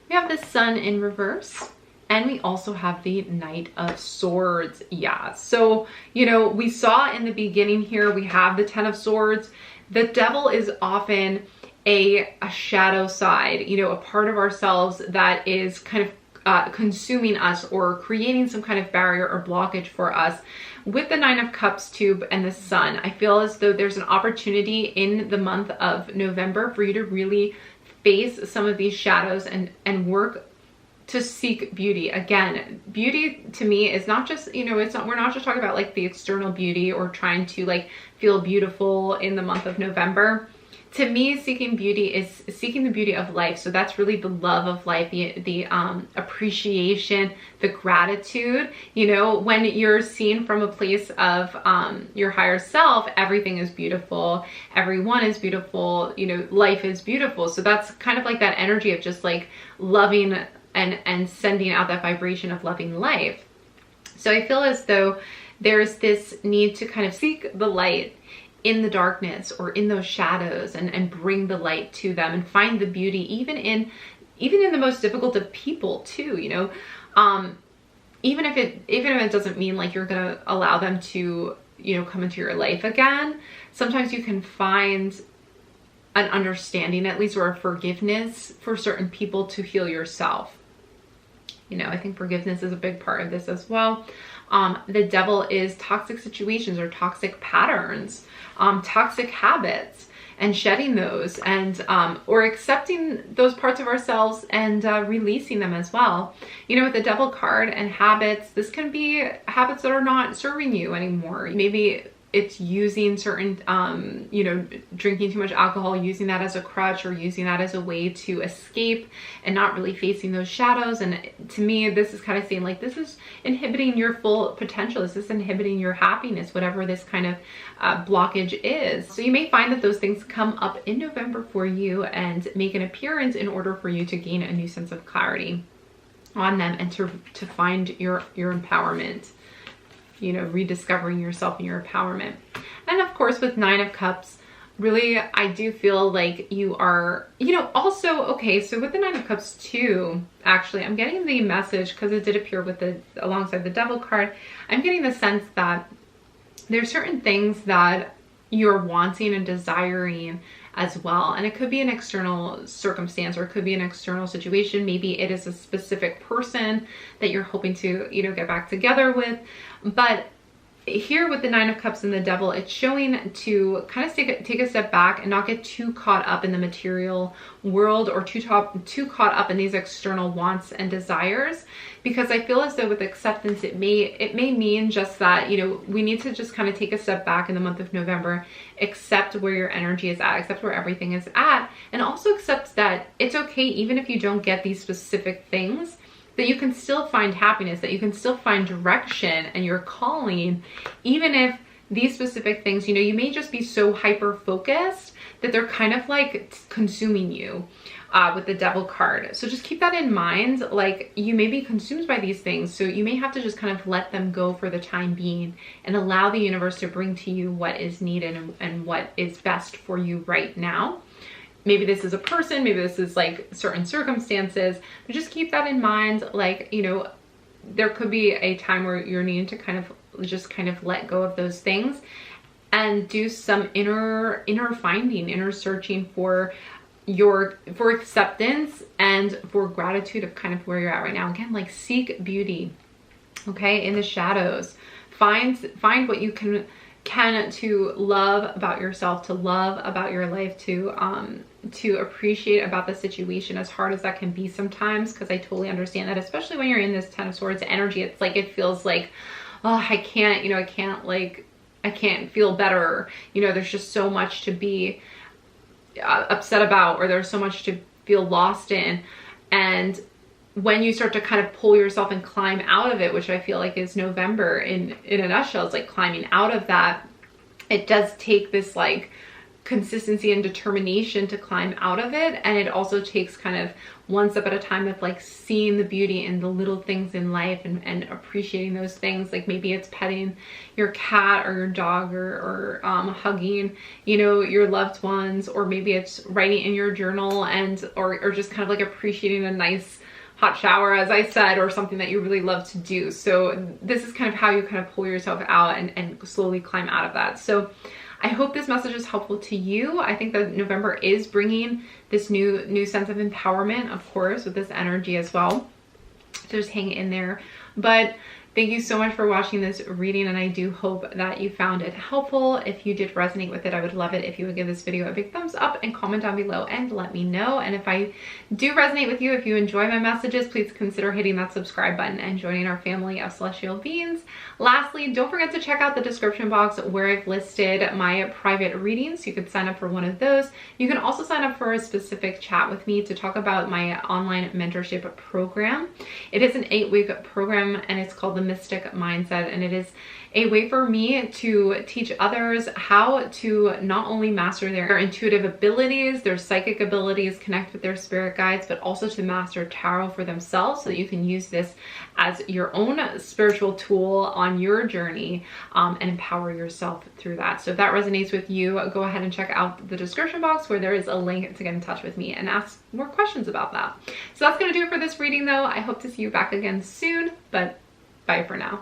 We have the Sun in reverse. And we also have the Knight of Swords. Yeah, so, you know, we saw in the beginning here, we have the 10 of Swords. The Devil is often a shadow side, you know, a part of ourselves that is kind of consuming us or creating some kind of barrier or blockage for us. With the 9 of Cups too and the Sun, I feel as though there's an opportunity in the month of November for you to really face some of these shadows and work to seek beauty. Again, beauty to me is not just, you know, we're not just talking about like the external beauty or trying to like feel beautiful in the month of November. To me, seeking beauty is seeking the beauty of life. So that's really the love of life, the appreciation, the gratitude. You know, when you're seen from a place of your higher self, everything is beautiful. Everyone is beautiful. You know, life is beautiful. So that's kind of like that energy of just like loving and sending out that vibration of loving life. So I feel as though there's this need to kind of seek the light in the darkness or in those shadows and bring the light to them and find the beauty even in the most difficult of people too, you know. Even if it doesn't mean like you're gonna allow them to, you know, come into your life again, sometimes you can find an understanding at least, or a forgiveness for certain people to heal yourself. You know, I think forgiveness is a big part of this as well. The Devil is toxic situations or toxic patterns, toxic habits, and shedding those, and or accepting those parts of ourselves and releasing them as well. You know, with the Devil card and habits, this can be habits that are not serving you anymore. Maybe it's using certain, you know, drinking too much alcohol, using that as a crutch or using that as a way to escape and not really facing those shadows. And to me, this is kind of saying like, this is inhibiting your full potential. This is inhibiting your happiness, whatever this kind of blockage is. So you may find that those things come up in November for you and make an appearance in order for you to gain a new sense of clarity on them and to find your empowerment. You know, rediscovering yourself and your empowerment. And of course, with 9 of Cups, really, I do feel like you are, you know, also, okay, so with the 9 of Cups too, actually, I'm getting the message, because it did appear with alongside the Devil card, I'm getting the sense that there's certain things that you're wanting and desiring as well. And it could be an external circumstance, or it could be an external situation. Maybe it is a specific person that you're hoping to, you know, get back together with. But here with the 9 of Cups and the Devil, it's showing to kind of take a step back and not get too caught up in the material world or too caught up in these external wants and desires. Because I feel as though with acceptance, it may mean just that, you know, we need to just kind of take a step back in the month of November, accept where your energy is at, accept where everything is at, and also accept that it's okay, even if you don't get these specific things, that you can still find happiness, that you can still find direction and your calling, even if these specific things, you know, you may just be so hyper focused that they're kind of like consuming you with the Devil card. So just keep that in mind. Like, you may be consumed by these things, so you may have to just kind of let them go for the time being and allow the universe to bring to you what is needed and what is best for you right now. Maybe this is a person, maybe this is like certain circumstances, but just keep that in mind. Like, you know, there could be a time where you're needing to kind of let go of those things and do some inner finding, inner searching for acceptance and for gratitude of kind of where you're at right now. Again, like, seek beauty, okay, in the shadows. Find what you can to love about yourself, to love about your life, to appreciate about the situation, as hard as that can be sometimes, because I totally understand that, especially when you're in this 10 of Swords energy. It's like, it feels like, oh, I can't feel better. You know, there's just so much to be upset about, or there's so much to feel lost in. And when you start to kind of pull yourself and climb out of it, which I feel like is November in a nutshell, it's like climbing out of that, it does take this like consistency and determination to climb out of it. And it also takes kind of one step at a time of like seeing the beauty in the little things in life and appreciating those things. Like maybe it's petting your cat or your dog, or hugging, you know, your loved ones, or maybe it's writing in your journal and or just kind of like appreciating a nice hot shower, as I said, or something that you really love to do. So this is kind of how you kind of pull yourself out and slowly climb out of that. So I hope this message is helpful to you. I think that November is bringing this new sense of empowerment, of course, with this energy as well. So just hang in there. But thank you so much for watching this reading, and I do hope that you found it helpful. If you did resonate with it, I would love it if you would give this video a big thumbs up and comment down below and let me know. And if I do resonate with you, if you enjoy my messages, please consider hitting that subscribe button and joining our family of celestial beings. Lastly, don't forget to check out the description box where I've listed my private readings. You could sign up for one of those. You can also sign up for a specific chat with me to talk about my online mentorship program. It is an 8-week program, and it's called the Mystic Mindset, and it is a way for me to teach others how to not only master their intuitive abilities, their psychic abilities, connect with their spirit guides, but also to master tarot for themselves, so that you can use this as your own spiritual tool on your journey, and empower yourself through that. So if that resonates with you, go ahead and check out the description box where there is a link to get in touch with me and ask more questions about that. So that's going to do it for this reading though. I hope to see you back again soon, but bye for now.